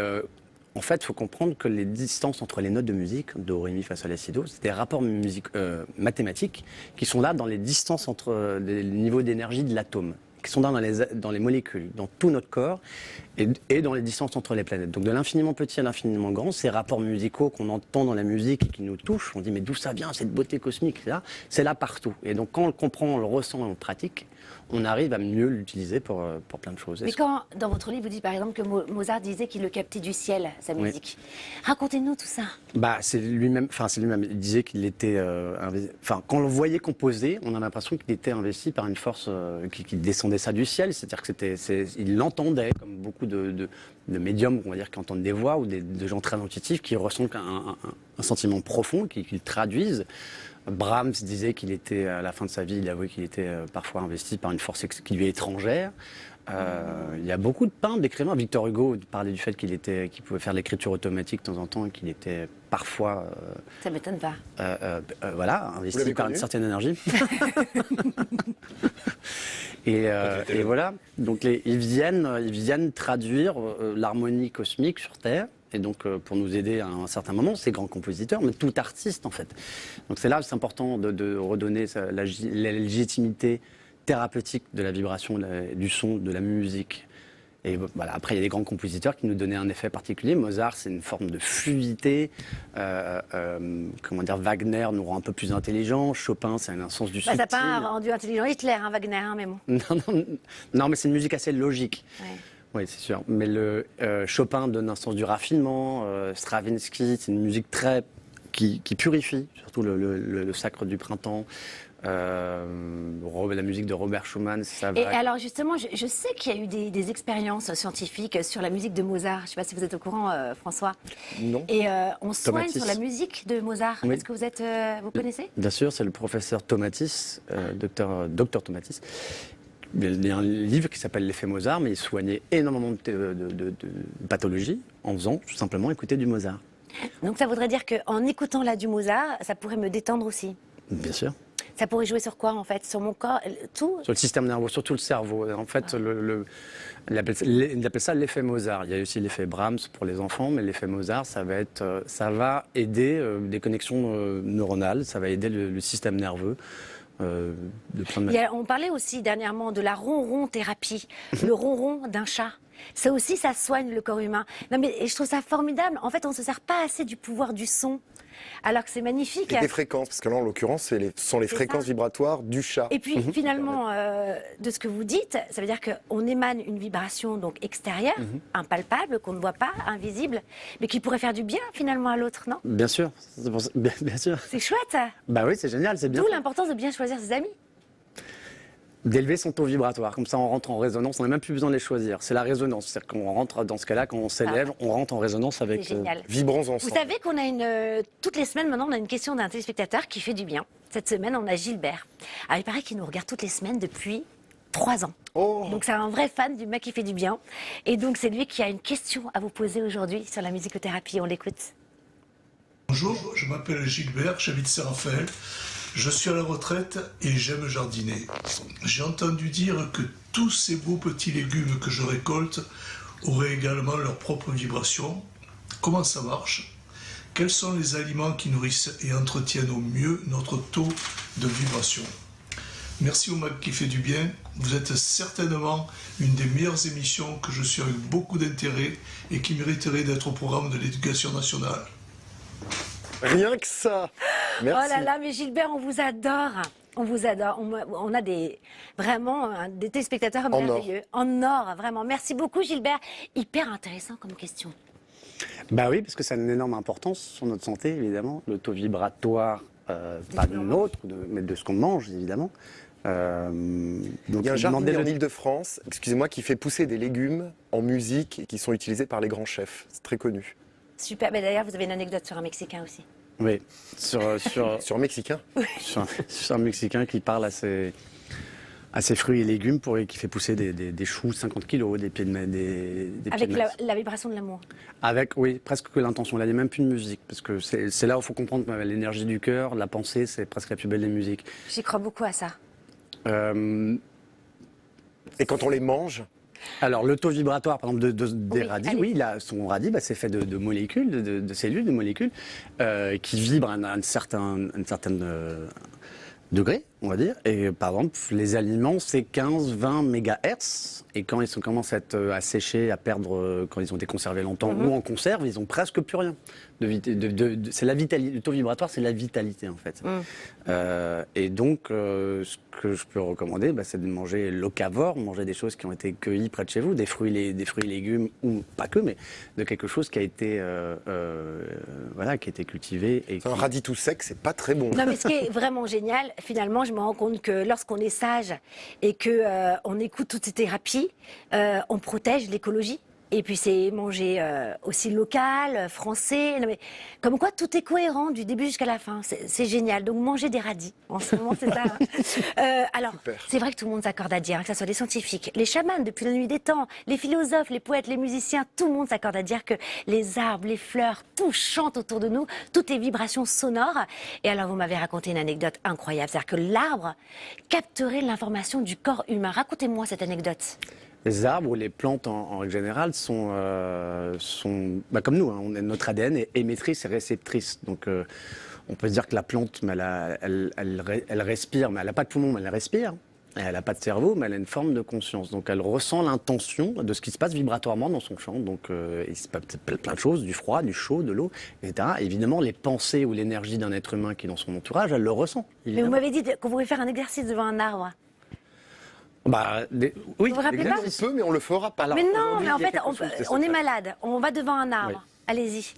en fait, il faut comprendre que les distances entre les notes de musique, do, ré, mi, fa, sol, la, si, do, c'est des rapports mathématiques qui sont là dans les distances entre les niveaux d'énergie de l'atome. qui sont dans les molécules, dans tout notre corps et dans les distances entre les planètes. Donc de l'infiniment petit à l'infiniment grand, ces rapports musicaux qu'on entend dans la musique et qui nous touchent, on dit mais d'où ça vient cette beauté cosmique là, c'est là partout. Et donc quand on le comprend, on le ressent et on le pratique, on arrive à mieux l'utiliser pour plein de choses. Mais quand, dans votre livre, vous dites par exemple que Mozart disait qu'il le captait du ciel, sa musique. Racontez-nous tout ça. Bah, c'est lui-même. Il disait qu'il était. Quand on le voyait composer, on a l'impression qu'il était investi par une force qui descendait ça du ciel. C'est-à-dire que il l'entendait comme beaucoup de médiums, on va dire, qui entendent des voix ou de gens très intuitifs qui ressentent un sentiment profond, qui le traduisent. Brahms disait qu'il était, à la fin de sa vie, il avouait qu'il était parfois investi par une force qui lui est étrangère. Il y a beaucoup de peintres, d'écrivains. Victor Hugo parlait du fait qu'il pouvait faire de l'écriture automatique de temps en temps et qu'il était parfois... Ça m'étonne pas. Voilà, investi par une certaine énergie. et voilà, donc ils viennent traduire l'harmonie cosmique sur Terre. Et donc, pour nous aider à un certain moment, ces grands compositeurs, mais tout artiste, en fait. Donc, c'est là, c'est important de redonner la légitimité thérapeutique de la vibration, du son, de la musique. Et voilà, après, il y a des grands compositeurs qui nous donnaient un effet particulier. Mozart, c'est une forme de fluidité. Wagner nous rend un peu plus intelligents. Chopin, c'est un sens du subtil. Ça n'a pas rendu intelligent Hitler, Wagner, hein, mais bon. Non, mais c'est une musique assez logique. Ouais. Oui, c'est sûr. Mais Chopin donne un sens du raffinement. Stravinsky, c'est une musique qui purifie, surtout le sacre du printemps. La musique de Robert Schumann, ça va. Et alors justement, je sais qu'il y a eu des expériences scientifiques sur la musique de Mozart. Je ne sais pas si vous êtes au courant, François. Non. Et on soigne Tomatis. sur la musique de Mozart. Oui. Est-ce que vous connaissez? Bien sûr, c'est le professeur Tomatis, docteur Tomatis. Il y a un livre qui s'appelle L'effet Mozart, mais il soignait énormément de pathologies en faisant tout simplement écouter du Mozart. Donc ça voudrait dire qu'en écoutant là du Mozart, ça pourrait me détendre aussi. Bien sûr. Ça pourrait jouer sur quoi en fait? Sur mon corps, tout? Sur le système nerveux, sur tout le cerveau. En fait, il appelle ça l'effet Mozart. Il y a aussi l'effet Brahms pour les enfants, mais l'effet Mozart, ça va aider des connexions neuronales, ça va aider le système nerveux. De plein de On parlait aussi dernièrement de la ronron thérapie, le ronron d'un chat. Ça aussi, ça soigne le corps humain. Non mais je trouve ça formidable. En fait, on ne se sert pas assez du pouvoir du son, alors que c'est magnifique. Et des fréquences, parce que là, en l'occurrence, ce sont les fréquences vibratoires du chat. Et puis finalement, de ce que vous dites, ça veut dire qu'on émane une vibration donc extérieure, impalpable, qu'on ne voit pas, invisible, mais qui pourrait faire du bien finalement à l'autre, non? Bien sûr, bien sûr. C'est chouette ça. Bah oui, c'est génial, c'est bien. D'où l'importance de bien choisir ses amis. D'élever son taux vibratoire, comme ça on rentre en résonance, on n'a même plus besoin de les choisir. C'est la résonance, c'est-à-dire qu'on rentre dans ce cas-là, quand on s'élève, on rentre en résonance avec... C'est génial. Vibrons Vous ensemble. savez qu'on a toutes les semaines maintenant, on a une question d'un téléspectateur qui fait du bien. Cette semaine, on a Gilbert. Alors il paraît qu'il nous regarde toutes les semaines depuis 3 ans. Oh. Donc c'est un vrai fan du mec qui fait du bien. Et donc c'est lui qui a une question à vous poser aujourd'hui sur la musicothérapie. On l'écoute. Bonjour, je m'appelle Gilbert, j'habite Saint-Raphaël. Je suis à la retraite et j'aime jardiner. J'ai entendu dire que tous ces beaux petits légumes que je récolte auraient également leur propre vibration. Comment ça marche? Quels sont les aliments qui nourrissent et entretiennent au mieux notre taux de vibration? Merci au Mac qui fait du bien. Vous êtes certainement une des meilleures émissions que je suis avec beaucoup d'intérêt et qui mériterait d'être au programme de l'Éducation nationale. Rien que ça. Merci. Oh là là, mais Gilbert, on vous adore. On vous adore. On a vraiment des téléspectateurs En merveilleux. En or, vraiment. Merci beaucoup, Gilbert. Hyper intéressant comme question. Bah oui, parce que ça a une énorme importance sur notre santé, évidemment. Le taux vibratoire, pas de nôtre, mais de ce qu'on mange, évidemment. Donc, Il y a un jardinier en demandez-le- Ile-de-France, excusez-moi, qui fait pousser des légumes en musique et qui sont utilisés par les grands chefs. C'est très connu. Super. Mais d'ailleurs, vous avez une anecdote sur un Mexicain aussi. Oui, sur Sur mexicain. un Mexicain qui parle à ses fruits et légumes qui fait pousser des choux 50 kilos, des pieds de maïs. Des pieds Avec de maïs. la vibration de l'amour. Avec, oui, presque que l'intention. Là, il n'y a même plus de musique. Parce que c'est là où il faut comprendre que l'énergie du cœur, la pensée, c'est presque la plus belle des musiques. J'y crois beaucoup à ça. Et quand on les mange, Alors, le taux vibratoire, par exemple, des Oui, radis, allez. oui, son radis, c'est fait de molécules, de cellules, de molécules, qui vibrent à un certain degré. on va dire. Et par exemple, les aliments, c'est 15-20 mégahertz. Et quand ils commencent à sécher, à perdre, quand ils ont été conservés longtemps ou en conserve, ils ont presque plus rien. C'est la vitalité. Le taux vibratoire, c'est la vitalité, en fait. Et donc, ce que je peux recommander, c'est de manger locavore, manger des choses qui ont été cueillies près de chez vous, des fruits et légumes, ou pas que, mais de quelque chose qui a été, voilà, qui a été cultivé. Et Un radis tout sec, c'est pas très bon. Non, mais ce qui est vraiment génial, finalement, je me rends compte que lorsqu'on est sage et que on écoute toutes ces thérapies, on protège l'écologie. Et puis c'est manger aussi local, français. Non, mais comme quoi tout est cohérent du début jusqu'à la fin. C'est génial. Donc manger des radis, en ce moment, c'est ça. Alors, Super. c'est vrai que tout le monde s'accorde à dire, que ce soit les scientifiques, les chamans depuis la nuit des temps, les philosophes, les poètes, les musiciens, tout le monde s'accorde à dire que les arbres, les fleurs, tout chante autour de nous, toutes les vibrations sonores. Et alors vous m'avez raconté une anecdote incroyable, c'est-à-dire que l'arbre capterait l'information du corps humain. Racontez-moi cette anecdote. Les arbres ou les plantes en règle générale sont comme nous, hein, notre ADN est émettrice et réceptrice. Donc on peut se dire que la plante, mais elle respire, mais elle n'a pas de poumon, mais elle respire. Et elle n'a pas de cerveau, mais elle a une forme de conscience. Donc elle ressent l'intention de ce qui se passe vibratoirement dans son champ. Donc il se passe plein de choses, du froid, du chaud, de l'eau, etc. Évidemment, les pensées ou l'énergie d'un être humain qui est dans son entourage, elle le ressent. Mais vous Évidemment. m'avez dit qu'on pouvait faire un exercice devant un arbre. Oui, Vous vous rappelez pas On peut, mais on le fera pas. Mais non, aujourd'hui, mais en il y a fait, quelque chose de on est secret. malade. On va devant un arbre. Oui. Allez-y.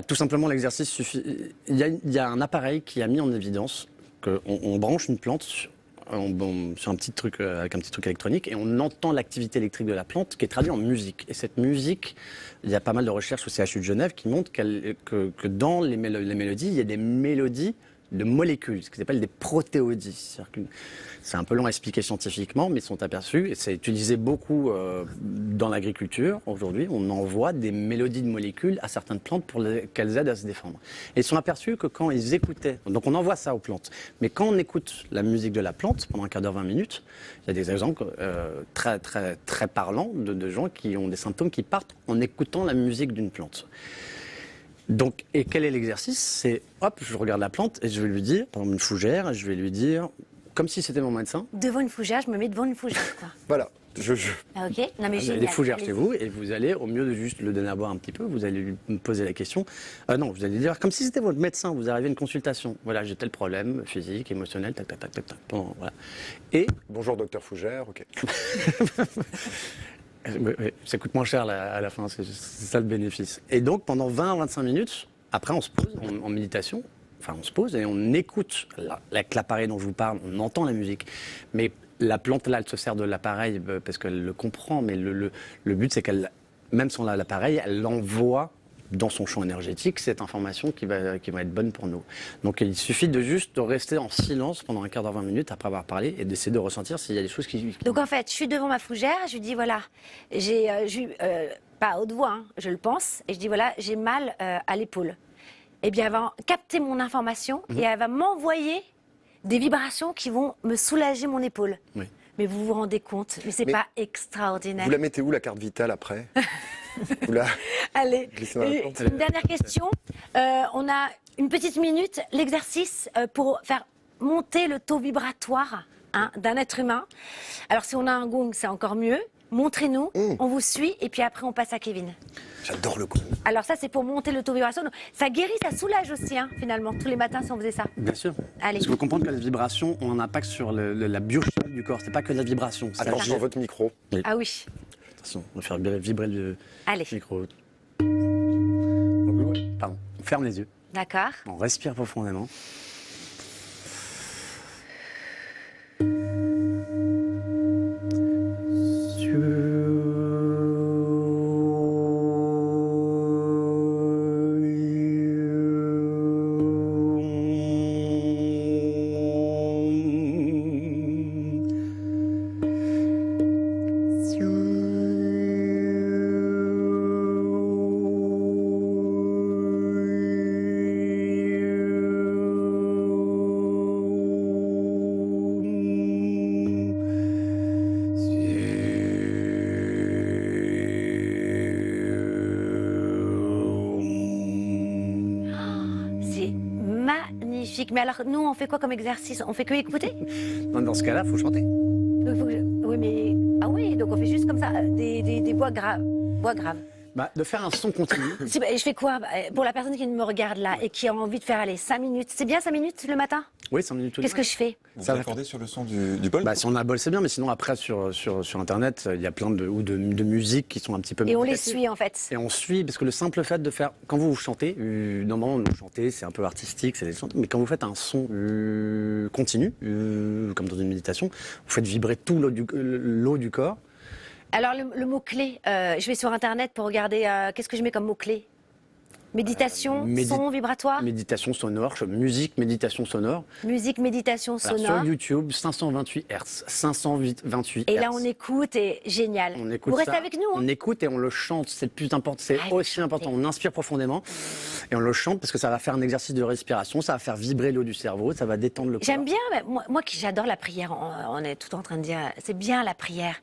Tout simplement, l'exercice suffit. Il y a un appareil qui a mis en évidence qu'on branche une plante sur un petit truc, avec un petit truc électronique et on entend l'activité électrique de la plante qui est traduite en musique. Et cette musique, il y a pas mal de recherches au CHU de Genève qui montrent que dans les mélodies, il y a des mélodies de molécules, ce qu'ils appellent des protéodies. C'est un peu long à expliquer scientifiquement, mais ils sont aperçus, et c'est utilisé beaucoup dans l'agriculture aujourd'hui, on envoie des mélodies de molécules à certaines plantes pour qu'elles aident à se défendre. Et ils sont aperçus que quand ils écoutaient, donc on envoie ça aux plantes, mais quand on écoute la musique de la plante pendant un quart d'heure, 20 minutes, il y a des exemples très, très, très parlants de gens qui ont des symptômes qui partent en écoutant la musique d'une plante. Donc, et quel est l'exercice? C'est, hop, je regarde la plante et je vais lui dire, par exemple une fougère, et je vais lui dire, comme si c'était mon médecin. Devant une fougère, je me mets devant une fougère, quoi. Voilà. Ah, ok. Non, mais Vous avez génial. des fougères Allez-y. chez vous et vous allez, au mieux de juste le donner à boire un petit peu, vous allez lui poser la question. Non, vous allez dire, comme si c'était votre médecin, vous arrivez à une consultation. Voilà, j'ai tel problème physique, émotionnel, tac, tac, tac, tac, tac. Bon, voilà. Et Bonjour, docteur Fougère. Ok. oui, ça coûte moins cher à la fin, c'est ça le bénéfice. Et donc, pendant 20-25 minutes, après, on se pose en méditation. Enfin, on se pose et on écoute avec l'appareil dont je vous parle, on entend la musique. Mais la plante, là, elle se sert de l'appareil parce qu'elle le comprend. Mais le but, c'est qu'elle, même sans l'appareil, elle envoie dans son champ énergétique cette information qui va être bonne pour nous. Donc, il suffit de juste rester en silence pendant un quart d'heure, 20 minutes après avoir parlé et d'essayer de ressentir s'il y a des choses qui... Donc en fait, je suis devant ma fougère, je lui dis voilà, j'ai, pas à haute voix, hein, je le pense, et je dis voilà, j'ai mal à l'épaule. Eh bien, elle va capter mon information et elle va m'envoyer des vibrations qui vont me soulager mon épaule. Oui. Mais vous vous rendez compte, mais c'est Mais pas extraordinaire. Vous la mettez où, la carte vitale, après Vous la... Allez, Glissez dans la plante. une dernière question. On a une petite minute, l'exercice pour faire monter le taux vibratoire d'un être humain. Alors si on a un gong, c'est encore mieux. Montrez-nous, on vous suit et puis après on passe à Kevin. J'adore le coup. Alors ça c'est pour monter le taux vibration. Ça guérit, ça soulage aussi finalement. Tous les matins si on faisait ça. Bien sûr. Allez. Parce qu'il faut comprendre que la vibration ont un impact sur la biochimie du corps. C'est pas que de la vibration. ça Attention à agit- votre micro. Ah oui. Attention, on va faire vibrer le Allez. micro. Donc, pardon. On ferme les yeux. D'accord. On respire profondément. magnifique. Mais alors, nous, on fait quoi comme exercice? On fait que écouter? Dans ce cas-là, il faut chanter. Donc, oui, mais... Ah oui, donc on fait juste comme ça, des voix graves. Voix graves. Bah, de faire un son continu. Je fais quoi pour la personne qui me regarde là et qui a envie de faire aller 5 minutes? C'est bien 5 minutes le matin? Oui, 5 minutes. Qu'est-ce que je fais? Vous Ça vous va. accordez sur le son du bol? Bah, si on a bol, c'est bien, mais sinon, après, sur Internet, il y a plein de musiques qui sont un petit peu... Et on les méditatives. suit en fait. Et on suit, parce que le simple fait de faire, quand vous chantez, normalement, vous chantez, c'est un peu artistique, mais quand vous faites un son continu, comme dans une méditation, vous faites vibrer tout l'eau du corps. Alors le mot-clé, je vais sur Internet pour regarder qu'est-ce que je mets comme mot-clé. Méditation, son vibratoire, Méditation sonore, musique, méditation sonore. musique, méditation Alors, sonore. sur YouTube, 528 Hz, 528 Et Hz. là on écoute et génial. On écoute Vous restez ça, avec nous, hein. on écoute et on le chante, c'est le plus important, c'est Ah, aussi important. On inspire profondément et on le chante parce que ça va faire un exercice de respiration, ça va faire vibrer l'eau du cerveau, ça va détendre le corps. J'aime bien, mais moi qui j'adore la prière, on est tout en train de dire, c'est bien la prière.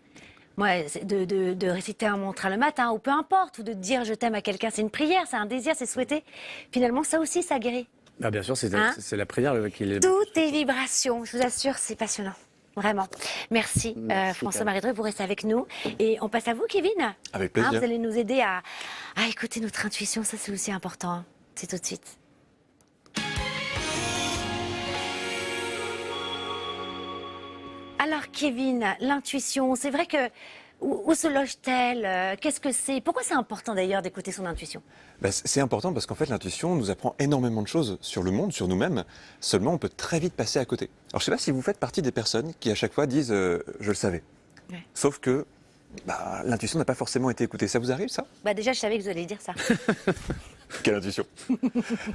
Moi, c'est de réciter un mantra le matin, ou peu importe, ou de dire je t'aime à quelqu'un, c'est une prière, c'est un désir, c'est souhaiter. Finalement, ça aussi, ça guérit. Ah, bien sûr, c'est Hein la prière qui est... Tout est vibration, je vous assure, c'est passionnant. Vraiment. Merci, Merci, François-Marie Dreux, vous restez avec nous. Et on passe à vous, Kevin. Avec plaisir. Vous allez nous aider à écouter notre intuition, ça c'est aussi important. Hein. C'est tout de suite. Alors, Kevin, l'intuition, c'est vrai que. Où se loge-t-elle? Qu'est-ce que c'est? Pourquoi c'est important d'ailleurs d'écouter son intuition? Ben, c'est important parce qu'en fait, l'intuition nous apprend énormément de choses sur le monde, sur nous-mêmes. Seulement, on peut très vite passer à côté. Alors, je ne sais pas si vous faites partie des personnes qui, à chaque fois, disent je le savais. Ouais. Sauf que l'intuition n'a pas forcément été écoutée. Ça vous arrive, ça? Bah déjà, je savais que vous alliez dire ça. Quelle intuition.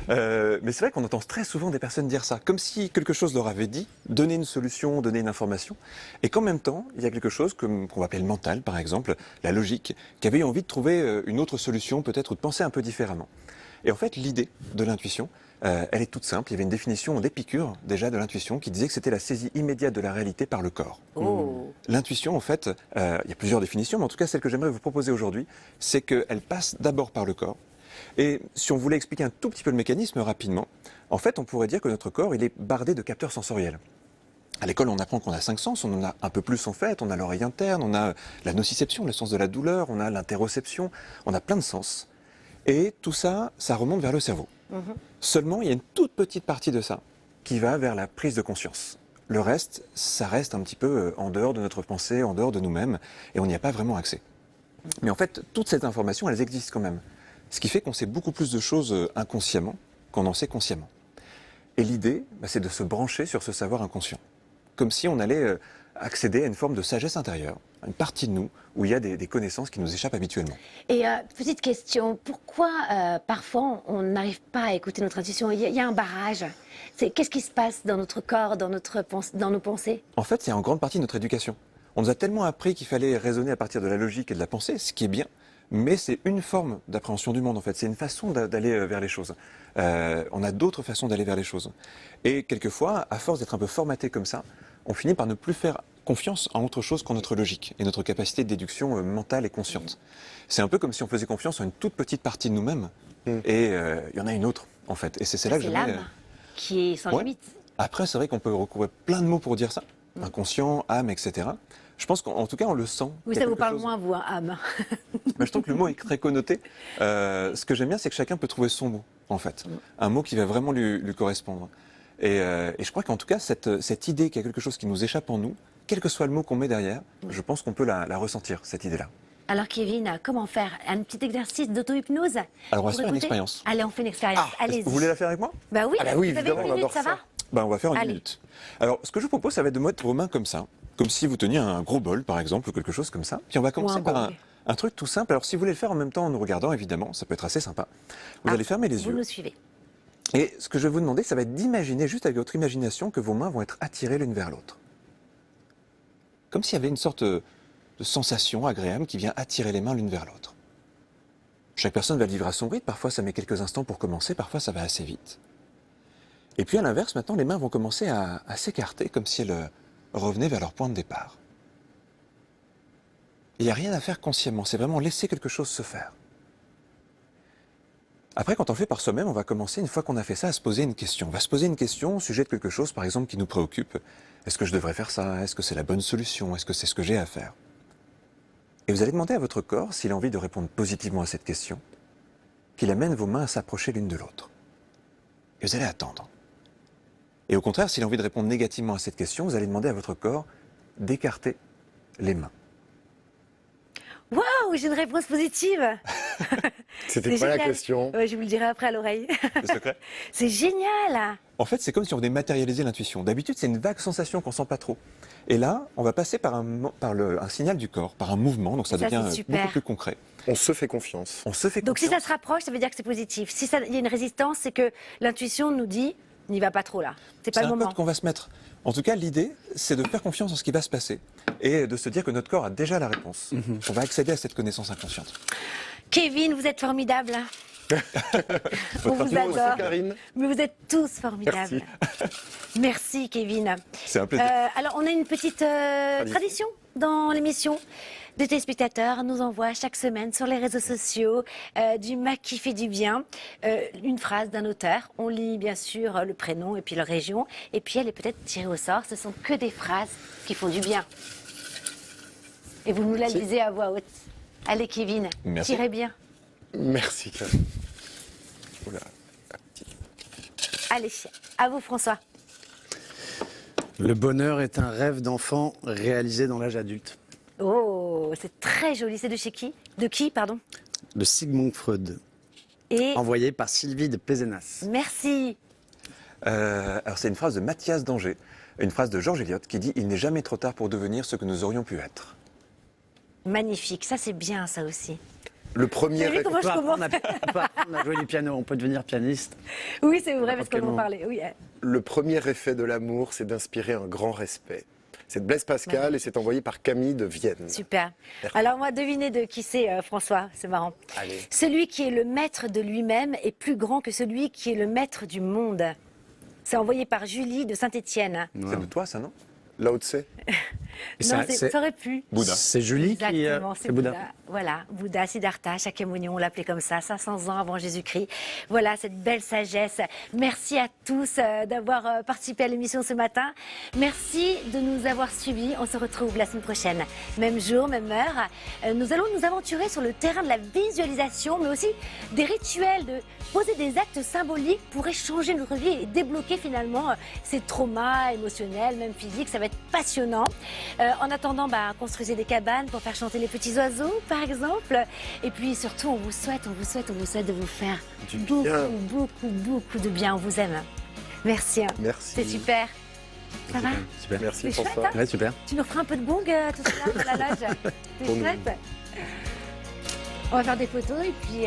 Mais c'est vrai qu'on entend très souvent des personnes dire ça, comme si quelque chose leur avait dit, donné une solution, donné une information, et qu'en même temps, il y a quelque chose qu'on va appeler le mental, par exemple, la logique, qui avait eu envie de trouver une autre solution, peut-être, ou de penser un peu différemment. Et en fait, l'idée de l'intuition, elle est toute simple. Il y avait une définition d'Épicure, déjà, de l'intuition, qui disait que c'était la saisie immédiate de la réalité par le corps. Oh. L'intuition, en fait, il y a plusieurs définitions, mais en tout cas, celle que j'aimerais vous proposer aujourd'hui, c'est qu'elle passe d'abord par le corps. Et si on voulait expliquer un tout petit peu le mécanisme rapidement, en fait, on pourrait dire que notre corps, il est bardé de capteurs sensoriels. À l'école, on apprend qu'on a 5 sens, on en a un peu plus en fait, on a l'oreille interne, on a la nociception, le sens de la douleur, on a l'interoception, on a plein de sens. Et tout ça, ça remonte vers le cerveau. Seulement, il y a une toute petite partie de ça qui va vers la prise de conscience. Le reste, ça reste un petit peu en dehors de notre pensée, en dehors de nous-mêmes, et on n'y a pas vraiment accès. Mais en fait, toutes ces informations, elles existent quand même. Ce qui fait qu'on sait beaucoup plus de choses inconsciemment qu'on en sait consciemment. Et l'idée, c'est de se brancher sur ce savoir inconscient. Comme si on allait accéder à une forme de sagesse intérieure, à une partie de nous où il y a des connaissances qui nous échappent habituellement. Et petite question, pourquoi parfois on n'arrive pas à écouter notre intuition? Il y a un barrage. Qu'est-ce qui se passe dans notre corps, dans nos pensées? En fait, il y a en grande partie notre éducation. On nous a tellement appris qu'il fallait raisonner à partir de la logique et de la pensée, ce qui est bien, mais c'est une forme d'appréhension du monde en fait, c'est une façon d'aller vers les choses. On a d'autres façons d'aller vers les choses. Et quelquefois, à force d'être un peu formaté comme ça, on finit par ne plus faire confiance en autre chose qu'en notre logique et notre capacité de déduction mentale et consciente. C'est un peu comme si on faisait confiance en une toute petite partie de nous-mêmes, et il y en a une autre en fait. Et c'est là que C'est j'aimerais... l'âme qui est sans Ouais. limite. Après, c'est vrai qu'on peut recouvrir plein de mots pour dire ça, inconscient, âme, etc. Je pense qu'en tout cas, on le sent. Oui, Il y a ça vous quelque parle chose- moins, vous, hein, âme. Mais je trouve que le mot est très connoté. Ce que j'aime bien, c'est que chacun peut trouver son mot, en fait. Un mot qui va vraiment lui correspondre. Et je crois qu'en tout cas, cette idée qu'il y a quelque chose qui nous échappe en nous, quel que soit le mot qu'on met derrière, je pense qu'on peut la ressentir, cette idée-là. Alors, Kevin, comment faire? Un petit exercice d'auto-hypnose? Alors, on va pour se faire une écouter expérience. Allez, on fait une expérience. Allez-y. Vous voulez la faire avec moi? Bah oui, Ah bah oui, vous avez évidemment, une on minute, adore ça ça. va? On va faire une Allez. minute. Alors, ce que je vous propose, ça va être de mettre vos mains comme ça, comme si vous teniez un gros bol, par exemple, ou quelque chose comme ça. Puis on va commencer par gong. un truc tout simple. Alors, si vous voulez le faire en même temps en nous regardant, évidemment, ça peut être assez sympa. Vous allez fermer les Vous yeux. nous suivez. Et ce que je vais vous demander, ça va être d'imaginer, juste avec votre imagination, que vos mains vont être attirées l'une vers l'autre. Comme s'il y avait une sorte de sensation agréable qui vient attirer les mains l'une vers l'autre. Chaque personne va le vivre à son rythme. Parfois, ça met quelques instants pour commencer. Parfois, ça va assez vite. Et puis, à l'inverse, maintenant, les mains vont commencer à s'écarter comme si elles revenaient vers leur point de départ. Il n'y a rien à faire consciemment. C'est vraiment laisser quelque chose se faire. Après, quand on le fait par soi-même, on va commencer, une fois qu'on a fait ça, à se poser une question. On va se poser une question au sujet de quelque chose, par exemple, qui nous préoccupe. Est-ce que je devrais faire ça? Est-ce que c'est la bonne solution? Est-ce que c'est ce que j'ai à faire? Et vous allez demander à votre corps s'il a envie de répondre positivement à cette question, qu'il amène vos mains à s'approcher l'une de l'autre. Et vous allez attendre. Et au contraire, s'il a envie de répondre négativement à cette question, vous allez demander à votre corps d'écarter les mains. Waouh, j'ai une réponse positive. C'était C'est pas la génial. question. Ouais, je vous le dirai après à l'oreille. Le secret? C'est génial. En fait, c'est comme si on venait matérialiser l'intuition. D'habitude, c'est une vague sensation qu'on sent pas trop. Et là, on va passer par un signal du corps, par un mouvement, donc ça Ça, c'est devient super. beaucoup plus concret. On se fait confiance. On se fait Donc si confiance. ça se rapproche, ça veut dire que c'est positif. Si il y a une résistance, c'est que l'intuition nous dit n'y va pas trop là. C'est pas C'est le un moment. code qu'on va se mettre. En tout cas, l'idée, c'est de faire confiance en ce qui va se passer et de se dire que notre corps a déjà la réponse. On va accéder à cette connaissance inconsciente. Kevin, vous êtes formidable. On vous Moi aussi, adore. Karine. Mais vous êtes tous formidables. Merci Kevin. C'est un plaisir. Alors on a une petite tradition dans l'émission. Des téléspectateurs nous envoient chaque semaine sur les réseaux sociaux du Mac qui fait du bien, une phrase d'un auteur. On lit bien sûr le prénom et puis leur région. Et puis elle est peut-être tirée au sort. Ce sont que des phrases qui font du bien. Et vous nous la lisez à voix haute. Allez Kevin, Merci. tirez bien. Merci, Karine. Oula. Allez, à vous François. Le bonheur est un rêve d'enfant réalisé dans l'âge adulte. Oh, c'est très joli. C'est de chez qui? De qui, pardon? De Sigmund Freud, Et envoyé par Sylvie de Pézenas. merci. Alors c'est une phrase de Mathias d'Angers, une phrase de George Eliot qui dit « Il n'est jamais trop tard pour devenir ce que nous aurions pu être Magnifique. Ça, c'est bien, ça aussi. Le premier Vous avez vu comment je commence? On peut apprendre à jouer du piano, on peut devenir pianiste. Oui, c'est vrai, parce quel qu'on en moment. parlait. Oui. Le premier effet de l'amour, c'est d'inspirer un grand respect. C'est de Blaise Pascal et c'est envoyé par Camille de Vienne. Super. Alors, moi, devinez de qui c'est, François. C'est marrant. Allez. Celui qui est le maître de lui-même est plus grand que celui qui est le maître du monde. C'est envoyé par Julie de Saint-Étienne. ». C'est de toi ça, non? Lao Tse. Et Non, c'est- ça aurait pu. Bouddha. C'est Julie qui... Exactement, c'est Bouddha. Bouddha. Voilà, Bouddha, Siddhartha, Shakyamuni, on l'appelait comme ça, 500 ans avant Jésus-Christ. Voilà, cette belle sagesse. Merci à tous d'avoir participé à l'émission ce matin. Merci de nous avoir suivis. On se retrouve la semaine prochaine. Même jour, même heure. Nous allons nous aventurer sur le terrain de la visualisation, mais aussi des rituels, de poser des actes symboliques pour échanger notre vie et débloquer finalement ces traumas émotionnels, même physiques. Ça va être passionnant. En attendant, construisez des cabanes pour faire chanter les petits oiseaux, par exemple. Et puis surtout, on vous souhaite de vous faire Du beaucoup, bien. beaucoup de bien. On vous aime. Merci. Hein. Merci. C'est super. Ça va? Super. Merci C'est chouette, François. hein Ouais, super. Tu nous feras un peu de gong tout à l'heure dans la loge. C'est Pour nous. chouette. On va faire des photos et puis